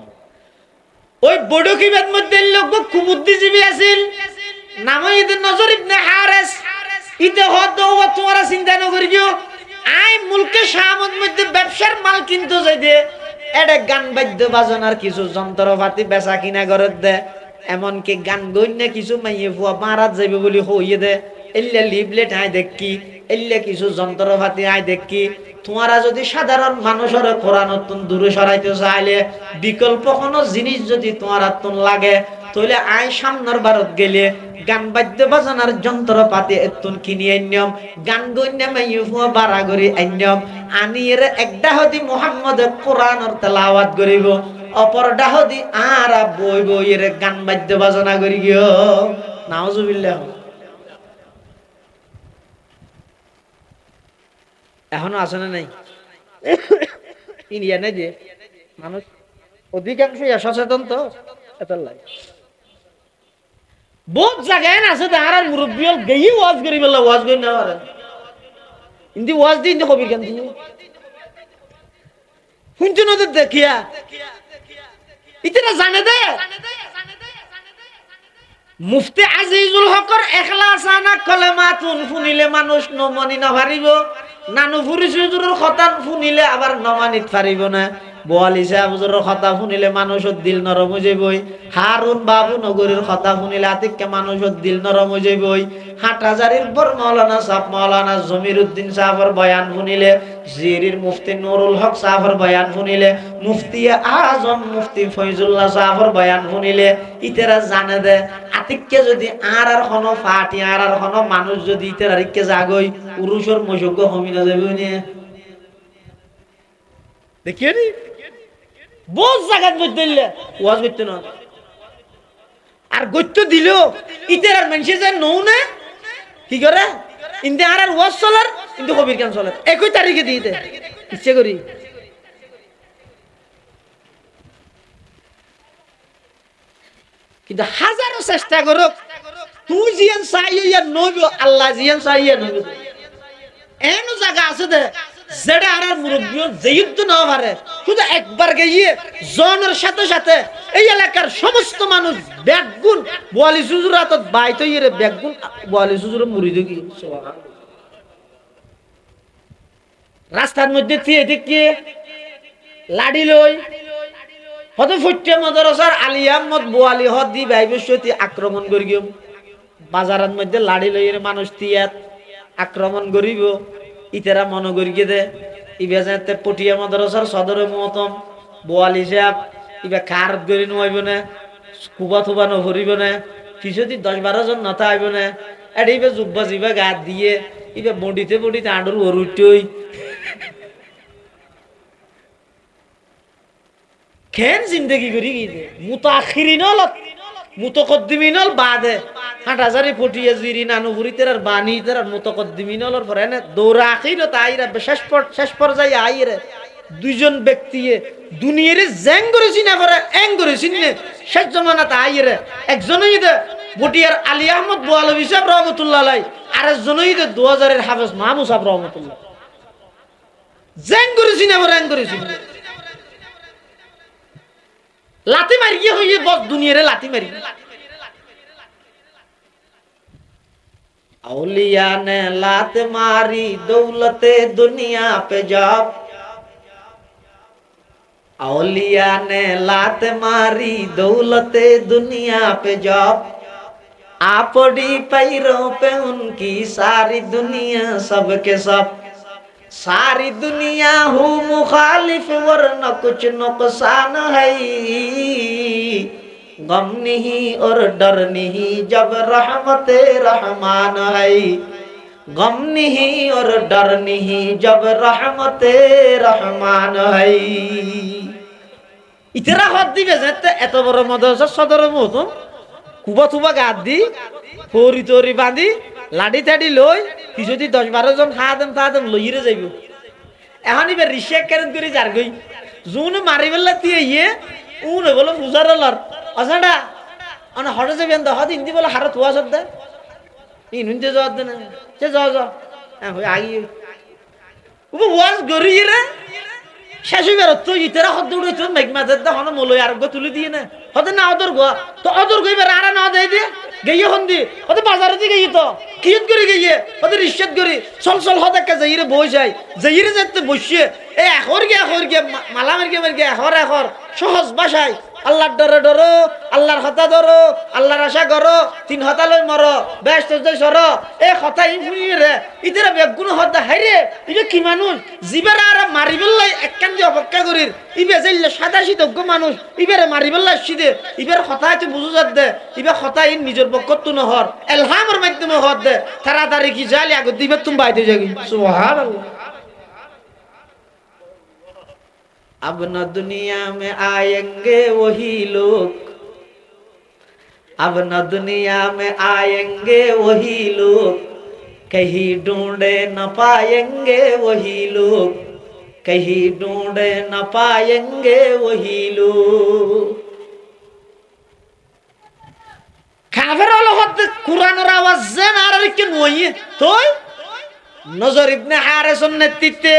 ওই বড়কিবের মধ্যে লোক কুবুদ্দিজীবী আছিল নাম ইদের নজর ইবনে হারেস ইতে হদ ও তোমরা চিন্তা ন করিও আই মুলকে শামত মধ্যে ব্যবসার মাল কিনতে যাই দে এটা গান বাদ্য বাজনার কিছু যন্ত্রপাতি বেচা কিনা করে দে, এমনকি গান গইনা কিছু মাইয়ে ফুয়া মারাত যাইবে বলি হইয়ে দে, এল্লা লিফলেট আই দেখি এল্লা কিছু যন্ত্রপাতি আই দেখি। তোমারা যদি সাধারণ মানুষের কোরআন দূরে সরাইতে চাইলে বিকল্প কোনো জিনিস যদি তোমার লাগে তাহলে আই সামনের ভারত গেলে গান বাদ্য বাজনার যন্ত্রপাতি এতুন কিনি আইনম, গান গইনা মাইয়ে ফুয়া বাড়া করি আইনম, আনি এর একটা হদি মুহাম্মদ কোরআনের তেলাওয়াত করিব, অপরটা হদি আর বই বইয়ের গান বাদ্য বাজনা করি গিয়ে নাউজুবিল্লাহ। এখনো আছে না নাই ইন্ডিয়া নাই যে মানুষ অধিকাংশ সচেতন তো এত লাই বহুত জায়গায় আছে তাহার মুরব্বী হল গেই ওয়াজ করি বললা ওয়াজ করি না পারে ইন্দি ওয়াজ দিন কবির কেন দিয়ে শুনছো না দেখিয়া ইতনা জানে দে মুফতি আজিজুল হকর ইখলাসানা কলেমাতুন শুনিলে মানুষ নমনি নভারিব, নানু ফুরি হুজুরের কথা শুনিলে আবার নমানিত পারিব না, বোয়ালি সাহেব হুজুরের কথা শুনিলে মানুষের দিল নরম হয়ে যাবই, হারুন বাবু নগরীর কথা শুনিলে আতিককে মানুষের দিল নরম হয়ে যাবই, হাটহাজারির পর মাওলানা সাহেব মাওলানা জমির উদ্দিন সাহেবের বয়ান শুনিলে, জিরির মুফতি নুরুল হক সাহেবের বয়ান শুনিলে, মুফতি আজম মুফতি ফয়জুল্লাহ সাহেবের বয়ান শুনিলে ইতেরা জানে দে আতিককে যদি আর কোনো ফাটি আর কোনো মানুষ যদি ইতেরারিককে জাগই উরুষর মসজ্ঞ হমিনা যাবে নি দেখিয়ে নি বহুত জায়গার মধ্যে ওয়াজ করতে না আর গত্য দিল ইতেরার মানুষে যে নৌ না কি করে ইন্দে আর ওয়াজ চলার কিন্তু কবির গান চলার একই তারিখে দিয়ে দে ইচ্ছে করি কিন্তু হাজারো চেষ্টা করুক তুই জিয়ান চাইয়া নইব আল্লাহ জিয়ান চাইয়া নইব এমন জায়গা আছে দে যেটা আর মুরব্বী যেয়ুদ্ধ না পারে শুধু একবার গিয়ে জনের সাথে সাথে এই এলাকার সমস্ত মানুষ ব্যাগুন বোয়ালি সুজুর হাতত বাইতে ইয়ে ব্যাগুন বোয়ালি সুজুর মুড়ি দেখি রাস্তার মধ্যে থিয়ে দেখি লাড়ি লই হতে ফুটে মাদ্রাসার আলী আহমদ বোয়ালি হদ দি বাইবস্যতি আক্রমণ করি বাজারের মধ্যে লাড়ি লইয়ের মানুষ তিয়াত আক্রমণ করিব ইতেরা মনে করিয়ে দে ইবে যাতে পটিয়া মাদ্রাসার সদর মহতম বোয়ালি সাহেব ইবে কারত করি নোয়াইব না কুবা থুবা নভরিব না কিছুদিন 10-12 জন নথা আইব না এটা ইবে জুব্বা জিবা গাত দিয়ে ইবে বডিতে আঁডুর ওরুটই কেন জিন্দগি করি গিয়ে মুতাখিরিনল মুতকদ্দিমিনল বাদে হাটহাজারি ফটিয়া জিরি নানুপুরি তেরার বানি তেরার মুতকদ্দিমিনলর পরে না দৌড়া আখিরত আইরা শেষ পর্যায়ে আইরে দুইজন ব্যক্তি দুনিয়ারে জ্যাং করেছি না পরে এং করেছি না শেষ জমানাতে আইরে একজনই দে বটিয়ার আলী আহমদ বোয়ালবি সাহেব রহমতুল্লাহ আলাই আর একজনই দে 2000-এর হাফেজ মাহমুদ সাহেব রহমতুল্লাহ জ্যাং করেছি না পরে এং করেছি লাতি মারি গিয়ে হইয়ে বস দুনিয়ারে লাতি মারি औलिया ने लात मारी दौलते दुनिया पे जब औलिया ने लात मारी दौलते दुनिया पे जब आपड़ी पैरों पे उनकी सारी दुनिया सबके सब सारी दुनिया हूँ मुखालिफ वरना कुछ नुकसान है गम नहीं और डर नहीं जब रहमते रहमान है गम नहीं और डर नहीं जब रहमते रहमान है इतरा हाथ दी बेजते এত বড় মাদ্রাসা সদর মহতম কুবা তুবা গাদ দি ফরি তরি বাঁধি লাডি টাডি লই কিছুদি 10-12 জন হাদম লইরে যাইব এখন ইবে রিশা কেন করি যার গই জুন মারি বেলা দিয়ে ইয়ে উনে বলো বুঝার লর অসাডা অন হঠাৎ যাবেন তো হঠাৎ ইন্দি বলে হারত হুয়া সদ্দা ইনুনতে যাওয়ার দেন সে যাও যাও হ্যাঁ আগে ওয়াজ গড়িয়ে রে শেষ হয়ে বেরোত ইতারা হদ উড়ে মেঘ মাঝের দা হন মলই আরোগ্য তুলে দিয়ে না হতে না অদর গোয়া তো অদর গই বের আর না দেই দিয়ে গইয়ে হন দি হতে বাজারে দিয়ে গইয়ে তো কিয়ত করে গইয়ে হতে রিশাত করে চল চল হতে কা যাইরে বই যায় যাইরে যেতে বসিয়ে এই এখন গিয়ে মালা মার গিয়ে এখন সহজ ভাষায় আল্লাহর ডরে ডরো আল্লাহর হতা ধরো আল্লাহর আশা করো তিন হতা লই মরো ব্যস্ত যাই সর এ কথা রে ইতারা বেগুন হতা হাইরে ইবে কি মানুষ জিবের আর মারিবেল্লাই একখান দিয়ে অপেক্ষা করির ইবে যাইলে সাদা শীতজ্ঞ মানুষ ইবেরে মারিবেল্লাই সিদে ইবের কথা হচ্ছে বুঝু যাত দে ইবে কথা ইন নিজের পক্ষত্ব নহর এলহামের মাধ্যমে হত দে তাড়াতাড়ি কি জালি আগে দিবে তুমি বাইতে যাবি সুবহানাল্লাহ अब न दुनिया में आएंगे वही लोग अब न दुनिया में आएंगे वही लोग कहीं ढूंढे न पाएंगे वही लोग कहीं ढूंढे न पाएंगे वही लोग কাফের লগত কুরআনের আওয়াজ যেন আর কি নয় তো নজর ইবনে হারিসের নেতৃত্বে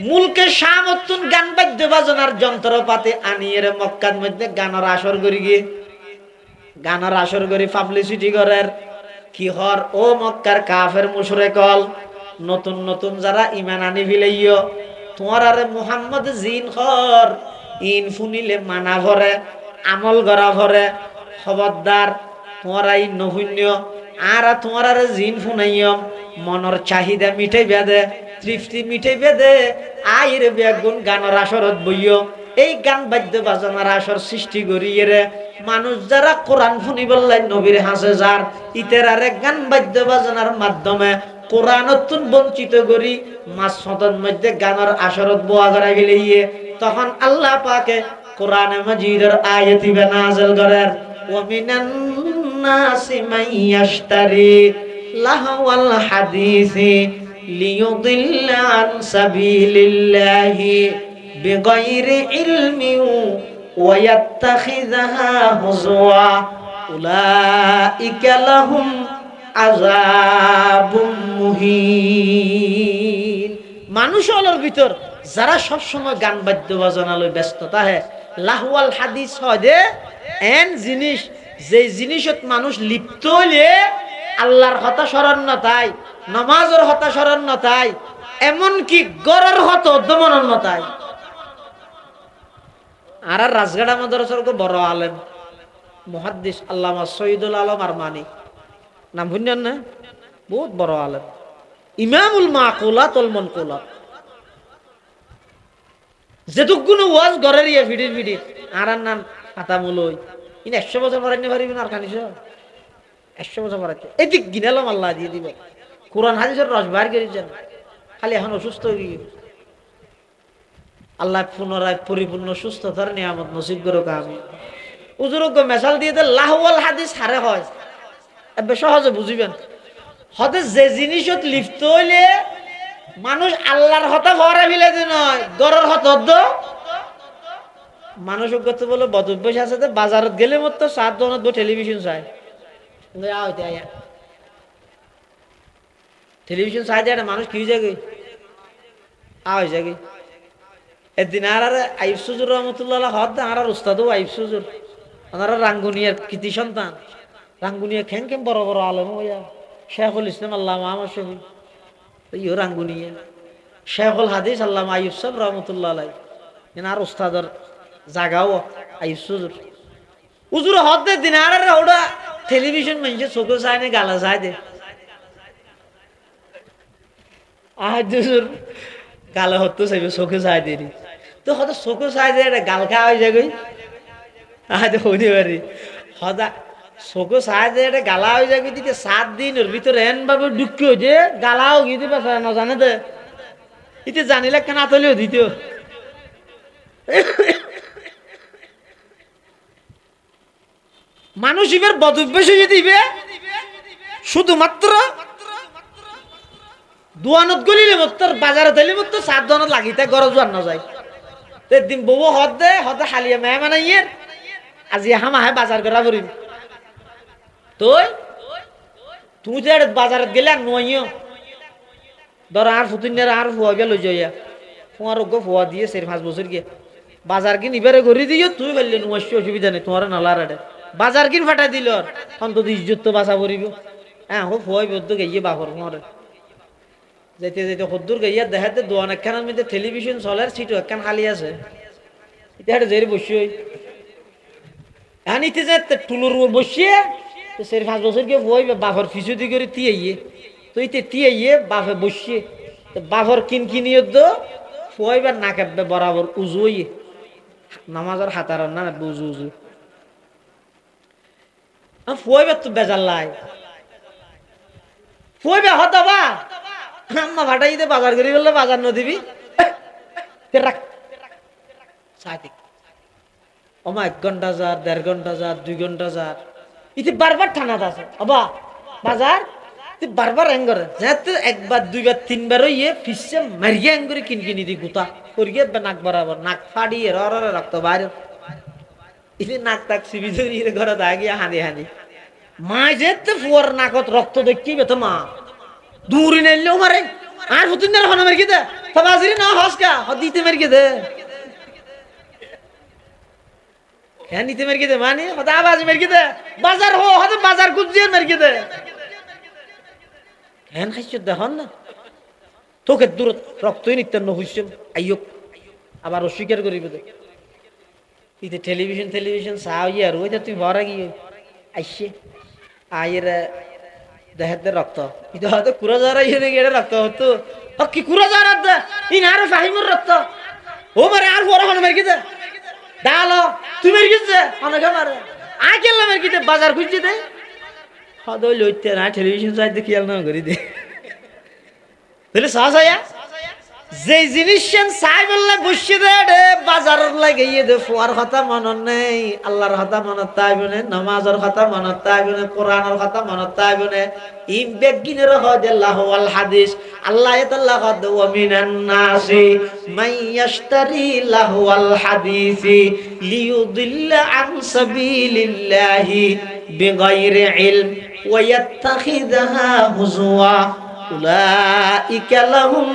মুলকে শামতুন গান বাদ্য বাজনার যন্ত্রপাতি আনিয়ে মক্কার মধ্যে গানের আসর করি গিয়ে গানের আসর করি পাবলিসিটি করার কি হর ও মক্কার কাফের মুশরিক হল নতুন নতুন যারা ঈমান আনি ফিলাইও তোমার আরে মুহাম্মদ জিন হর ইন ফুনিলে মানা ভরে আমল করা ভরে খবরদার তোমার এই নহুন্য আর তোমার আরে জিন ফুনাইও মনের চাহিদা মিটাই বেদে তৃপ্তি মিটাই বেদে আইর বেগুন গানের আসরত বইও এই গান বাদ্য বাজনার আসর সৃষ্টি করিয়ে রে মানুষ যারা কোরআন শুনি বললেন নবীর হাসে যার ইতেরারে গান বাদ্য বাজনার মাধ্যমে কোরআনতুন বঞ্চিত করি মাসফতর মধ্যে গানের আসরত বোয়া করা গেলে তখন আল্লাহ পাকে কোরআনে মাজিদের আয়াতি নাযিল করেন ওয়া মিনান নাসি মাইয়াশতারি লাহওয়াল হাদিসি লিয়ুদিল্লা আন সাবিলিল্লাহি বিগাইরি ইলমিন ওয়া ইয়াত্তাখিযাহা হুজওয়া উলাইকা লাহুম আযাবুম মুহিন। মানুষ হলোর ভিতর যারা সব সময় গান বাদ্য বাজনা লই ব্যস্ত তাহে লাহওয়াল হাদিস হয় দে এন জিনিস যে জিনিসত মানুষ লিপ্ত হইলে আল্লাহর কথা স্মরণ ন তাই নামাজের কথা স্মরণ ন তাই এমন কি গরের হত দমন ন তাই আর রাজগাড়া মাদ্রাসার বড় আলেম মুহাদ্দিস আল্লামা সৈয়দুল আলম আরমানি নাম শুনছেন না? বহুত বড় আলেম, ইমামুল মাকুলাত ওয়াল মানকুলাত। যেটুকুন ওয়াজ গরের ইয়া ভিডির ভিডির আর নাম আতামুলই ইন 100 বছর পড়াইতে পারিবেন আর কানিস 100 বছর পড়াইতে এদিক গিনালাম আল্লাহ দিয়ে দিবে। কোরআন হাদিসের রস বাইর করেছেন, খালি এখন অসুস্থ হয়ে গিয়ে আল্লাহ পুনরায় পরিপূর্ণ সুস্থতার নিয়ামত নসিব করুক আমি। উজুরজ্ঞ মেশাল দিয়ে লাহওয়াল হাদিস হারে হয় এবার সহজে বুঝিবেন। হতে যে জিনিসত লিপ্ত হইলে মানুষ আল্লাহর হতা ভরা ফেলে যে নয় গরের হত মানুষ বলে বদভ্যাস আছে বাজারত গেলে মত 7 দোকানত টেলিভিশন চাই টেলিভিশন চাই দেয় মানুষ কি জাগে আয় জাগে। একদিন আর আইব সুজুর রহমতুল্লাহ হদ আর উস্তাদ আইব সুজুর ওনারা রাঙ্গুনিয়ার কৃতি সন্তান, রাঙ্গুনিয়া খেং খেম বড় বড় আলম হইয়া শেখুল ইসলাম আল্লাহ আমার শহীদ ইও রাঙ্গুনিয়া শেখুল হাদিস আল্লাহ আইব সব রহমতুল্লাহ আলাই আর উস্তাদর জাগাও আইব সুজুর উজুর হদ দে দিন আর ওটা টেলিভিশন মানুষের চোখে চায় না গালা চায় দে আহুর গালা হতো চাইবে চোখে চায় দেরি তো হয়তো চোখে চায় দে এটা গাল খাওয়া হয়ে যায় হইতে পারি সদা চোখে চায় দে এটা গালা হয়ে যাবে দিতে 7 দিনের ভিতরে এন ভাবে দুঃখ হয়েছে গালাও গিয়ে পারে না জানে দে ইতে জানিলে কেন আতলেও দিত মানুষ এবার বদভ্যাস হয়ে দিবে শুধুমাত্র দোয়ানত গলিলে মত বাজারে দিলে মত 7 দোয়ানত লাগিতে গরজ আর না যায় দিন বউ হদে হালিয়া মেহমান আইয়ের আজি হামাহে বাজার করা করিম তুমি যে বাজারত গেলে আর নইও ধর আর ফুতুনের আর ফুয়া গেল যাইয়া তোমার ফুয়া দিয়ে 4-5 বছর গিয়ে বাজার কিন ইবারে করে দিও তুই বললি নষ্ট অসুবিধা নেই তোমার নালার আড়ে বাজার কিন ফাটা দিল অন্তত ইজ্জত তো বাঁচা পড়িব হ্যাঁ হো ফুয়াই বদ্ধ গিয়ে বাপর মরে যেতে যেতে সদ্দুর গাইয়া দেখাতে দোয়ান একখানের মধ্যে টেলিভিশন চলার সিট একখান খালি আছে এটা জেরি বসি আনিতে যে টুলুর বসিয়ে 4-5 বছর গিয়ে বই বাপর ফিসুদি করে তিয়াইয়ে তো ইতে তিয়াইয়ে বাপে বসিয়ে বাপর কিনিয়ে দো ফুয়াইবার না কাটবে বরাবর উজুই নামাজের হাতার না উজু উজু ফুয়াইবার তো বেজার লাই ফুয়াইবে হতাবা আম্মা ভাটাই দে বাজার করি বললে বাজার ন দিবি ওমা 1 ঘন্টা যার 1.5 ঘন্টা যার 2 ঘন্টা যার ইতি বারবার ঠানাত আছে অবা বাজার তুই বারবার এঙ্গরে যেহেতু 1 বার 2 বার 3 বার ইয়ে ফিসে মারিয়ে এঙ্গরে কিনকিনি দি গুতা করিয়ে নাক বরাবর নাক ফাড়িয়ে ররে রক্ত বাইরে ইতি নাক তাক সিবি ধরি ঘরে দাগিয়া হানি হানি মা যেতে ফুয়ার নাকত রক্ত দেখিবে তো মা দূরি নাইলেও মারে আর হুতুন না হন মার কি দে ফাবাজিরি না হসকা হদিতে মার কি দে কেন নিতে মার কি দে মানে হদা আবাজ মার কি দে বাজার হো হদা বাজার গুজিয়ে মার কি দে কেন খাইছ দেখন না তোকে দূর রক্তই নিত্যন্ন হইছে আইয়ক আবার অস্বীকার করিবে দে ইতে টেলিভিশন সাও ইয়ার ওইটা তুই ভরা গিয়ে আইছে আয়ের দেহাতে রক্ত এটা হয়তো কুড়া যারা ইয়ে গেলে রক্ত হতো কি কুড়া যারা ইন আর ফাহিমুর রক্ত ও মারে আর বড় হন মেরে কিতে ডালো তুই মেরে কিতে অনেক মারে আই কেলা মেরে কিতে বাজার খুঁজছি দে হদো লইতে না টেলিভিশন সাইড দেখি আল না করি দে তাহলে সাহস আয়া যে জিনিস চাই বললে বসে দে বাজারের লাগে ইয়ে দে ফুয়ার কথা মনত নেই আল্লাহর কথা মনত তাইবনে নামাজের কথা মনত তাইবনে কোরআনের কথা মনত তাইবনে ইম বেগিনের হদে আল্লাহ ওয়াল হাদিস আল্লাহ তাআলা কদ ওয়া মিনান নাসি মাইয়াশতারি লাহওয়াল হাদিসি লিয়ুদিল্লা আন সাবিলিল্লাহি বিগাইরি ইলম ওয়া ইয়াত্তাখিযাহা হুজওয়া উলাইকা লাহুম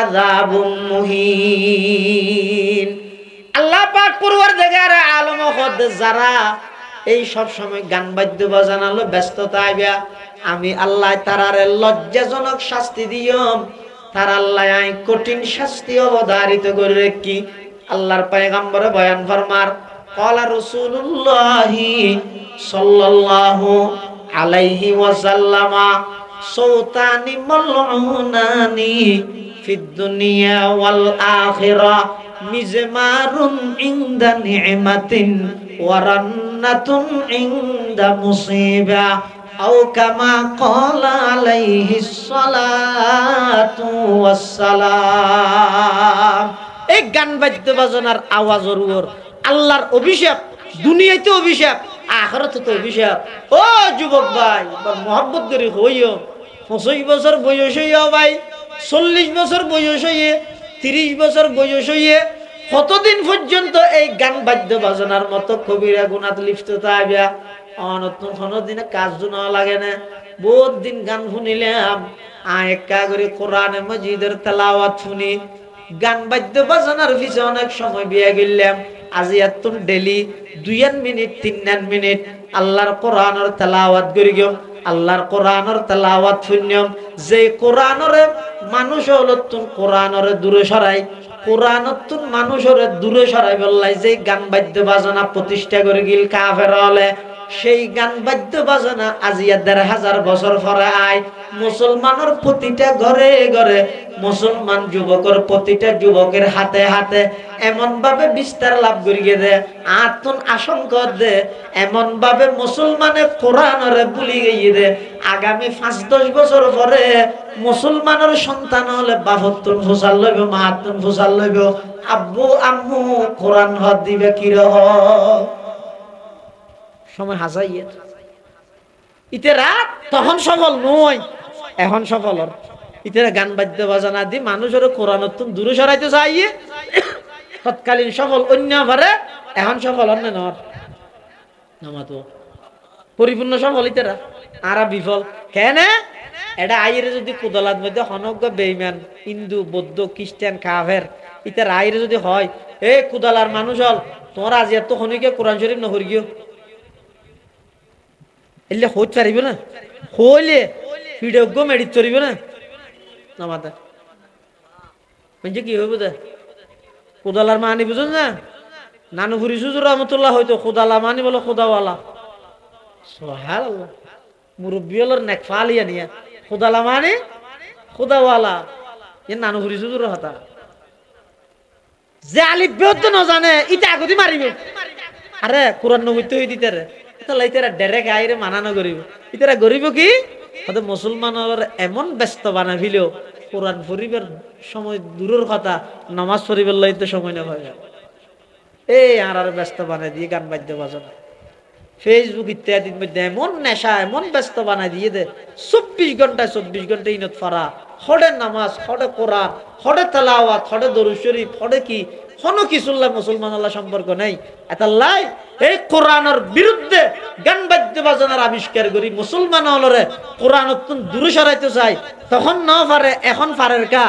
আযাবুম মুহিন আল্লাহ পাক পরওয়ারদিগার আলম খোদ যারা এই সব সময় গান বাদ্য বাজানালো ব্যস্ততা আইবা আমি আল্লাহ তারারে লজ্জাজনক শাস্তি দিয়ম তার আল্লাহ আই কঠিন শাস্তি অবধারিত করে রাখি আল্লাহর পয়গম্বরে বয়ান ফরমার ক্বালা রাসূলুল্লাহি সাল্লাল্লাহু আলাইহি ওয়াসাল্লামা সৌতানি মালউনানি ফিদ দুনিয়া ওয়াল আখিরা মিজমারুন ইনদা নি'মাতিন ওয়া রান্নাতুন ইনদা মুসিবা আও কামা ক্বালা আলাইহিস সালাতু ওয়াস সালাম এই গান বাদ্য বাজনার আওয়াজের উপর আল্লাহর অভিশাপ দুনিয়াতে অভিশাপ আখিরাতে তো অভিশাপ ও যুবক ভাই মহব্বত করে হইও 25 বছর বয়স হইয়া ভাই 40 বছর বয়স হইয়ে 30 বছর বয়স হইয়ে কতদিন পর্যন্ত এই গান বাদ্য বাজনার মতো কবিরা গুনাত লিপ্ত থাকবা অনতুন কোনদিন কাজ না লাগে না বহুত দিন গান শুনিলাম একা করে কোরআনে মাজিদের তেলাওয়াত শুনি গান বাদ্য বাজনার পিছে অনেক সময় বিয়া গেলাম আজি এতন ডেলি 2 মিনিট 3 মিনিট আল্লাহর কোরআনের তেলাওয়াত করি গম আল্লাহর কোরআনের তেলাওয়াত শুনিয়ম যে কোরআনরে মানুষ হলতুন কোরআনরে দূরে সরাই কোরআনতুন মানুষরে দূরে সরাই বললাই যে গান বাদ্য বাজনা প্রতিষ্ঠা করে গিল কাফের হলে সেই গান বাদ্য বাজনা আজিয়া 1500 বছর পরে আয় মুসলমানের প্রতিটা ঘরে ঘরে মুসলমান যুবকের প্রতিটা যুবকের হাতে হাতে এমন ভাবে বিস্তার লাভ করিয়ে দে আতুন আশঙ্কা দে এমন ভাবে মুসলমানে কোরআনরে ভুলি গিয়ে দে আগামী 5-10 বছর পরে মুসলমানের সন্তান হলে বাপতুন ফুসাল লইব মাতুন ফুসাল লইব আব্বু আম্মু কোরআন হাত দিবে কি রহ সময় হাজাইয়ে ইতেরা তখন সফল নয় এখন সফল ইতেরা গান বাদ্য বাজনা দি মানুষের কোরআন দূরে সরাইতে চাইয়ে তৎকালীন সফল অন্য পারে এখন সফল অন্য নর নামাতো পরিপূর্ণ সফল ইতারা আরা বিফল কেন এটা আইরে যদি কুদলাত মধ্যে হনজ্ঞ বেঈমান হিন্দু বৌদ্ধ খ্রিস্টান কাফের ইতার আইরে যদি হয় এই কুদালার মানুষ হল তোমার আজ এত খনিকে কোরআন শরীফ নহরি গিয়ে এলে হইতে পারিব না হইলে ভিডিও মেডিট চলিব না নামাতে বুঝছে কি হইব দে কুদালার মানি বুঝুন না নানু ফুরি সুজুর রহমতুল্লাহ হয়তো খুদালা মানি বলো খুদাওয়ালা সুবহানাল্লাহ মুরব্বী হলোর নেক ফালিয়া নিয়া খুদালা মানি খুদাওয়ালা এ নানু ফুরি সুজুর হতা যে আলিফ বেদ না জানে ইটা আগদি মারিব আরে কোরআন নবীতে হই দিতে রে তাহলে ইতারা ডাইরেক্ট আইরে মানানো করিব ইতারা গরিব কি হয়তো মুসলমানের এমন ব্যস্ত বানাভিল কোরআন পড়িবার সময় দূরের কথা নামাজ পড়িবার লাইতে সময় না হয় এই আর ব্যস্ত বানাই দিয়ে গান বাদ্য বাজানো ফেসবুক ইত্যাদির মধ্যে এমন নেশা এমন ব্যস্ত বানাই দিয়ে দে 24 ঘন্টা ইনত ফারা হড়ে নামাজ হড়ে কোরআন হড়ে তেলাওয়াত হড়ে দরুদ শরীফ হড়ে কি কোনো কিছুল্লাহ মুসলমান আল্লাহ সম্পর্ক নেই এতাল্লাই এই কোরআনের বিরুদ্ধে গান বাদ্য বাজানোর আবিষ্কার করি মুসলমান হলরে কোরআন অত্যন্ত দূরে সরাইতে চাই তখন না পারে এখন পারের কা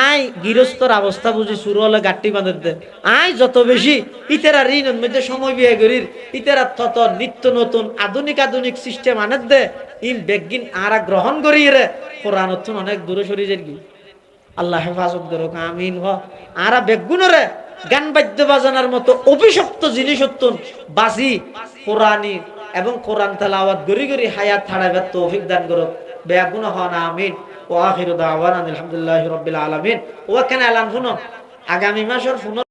আই গৃহস্থর অবস্থা বুঝি শুরু হলে গাঠি বাঁধে দে আই যত বেশি ইতেরা ঋণের মধ্যে সময় বিয়ে করির ইতেরা তত নিত্য নতুন আধুনিক সিস্টেম আনে দে ইন বেগিন আরা গ্রহণ করি রে কোরআন অনেক দূরে সরি যায় কি আল্লাহ হেফাজত করুক আমিন হ আরা বেগুনরে গান বাদ্য বাজানোর মতো অভিশপ্ত জিনিস হতুন বাজি কোরআনি এবং কোরআন তেলাওয়াত গরি গরি হায়াত ছাড়াইবার তৌফিক দান করুক বেগুন হন আমিন ও আখিরু দাওয়ানা আলহামদুলিল্লাহি রাব্বিল আলামিন ও কেন এলান শুনো আগামী মাসের 15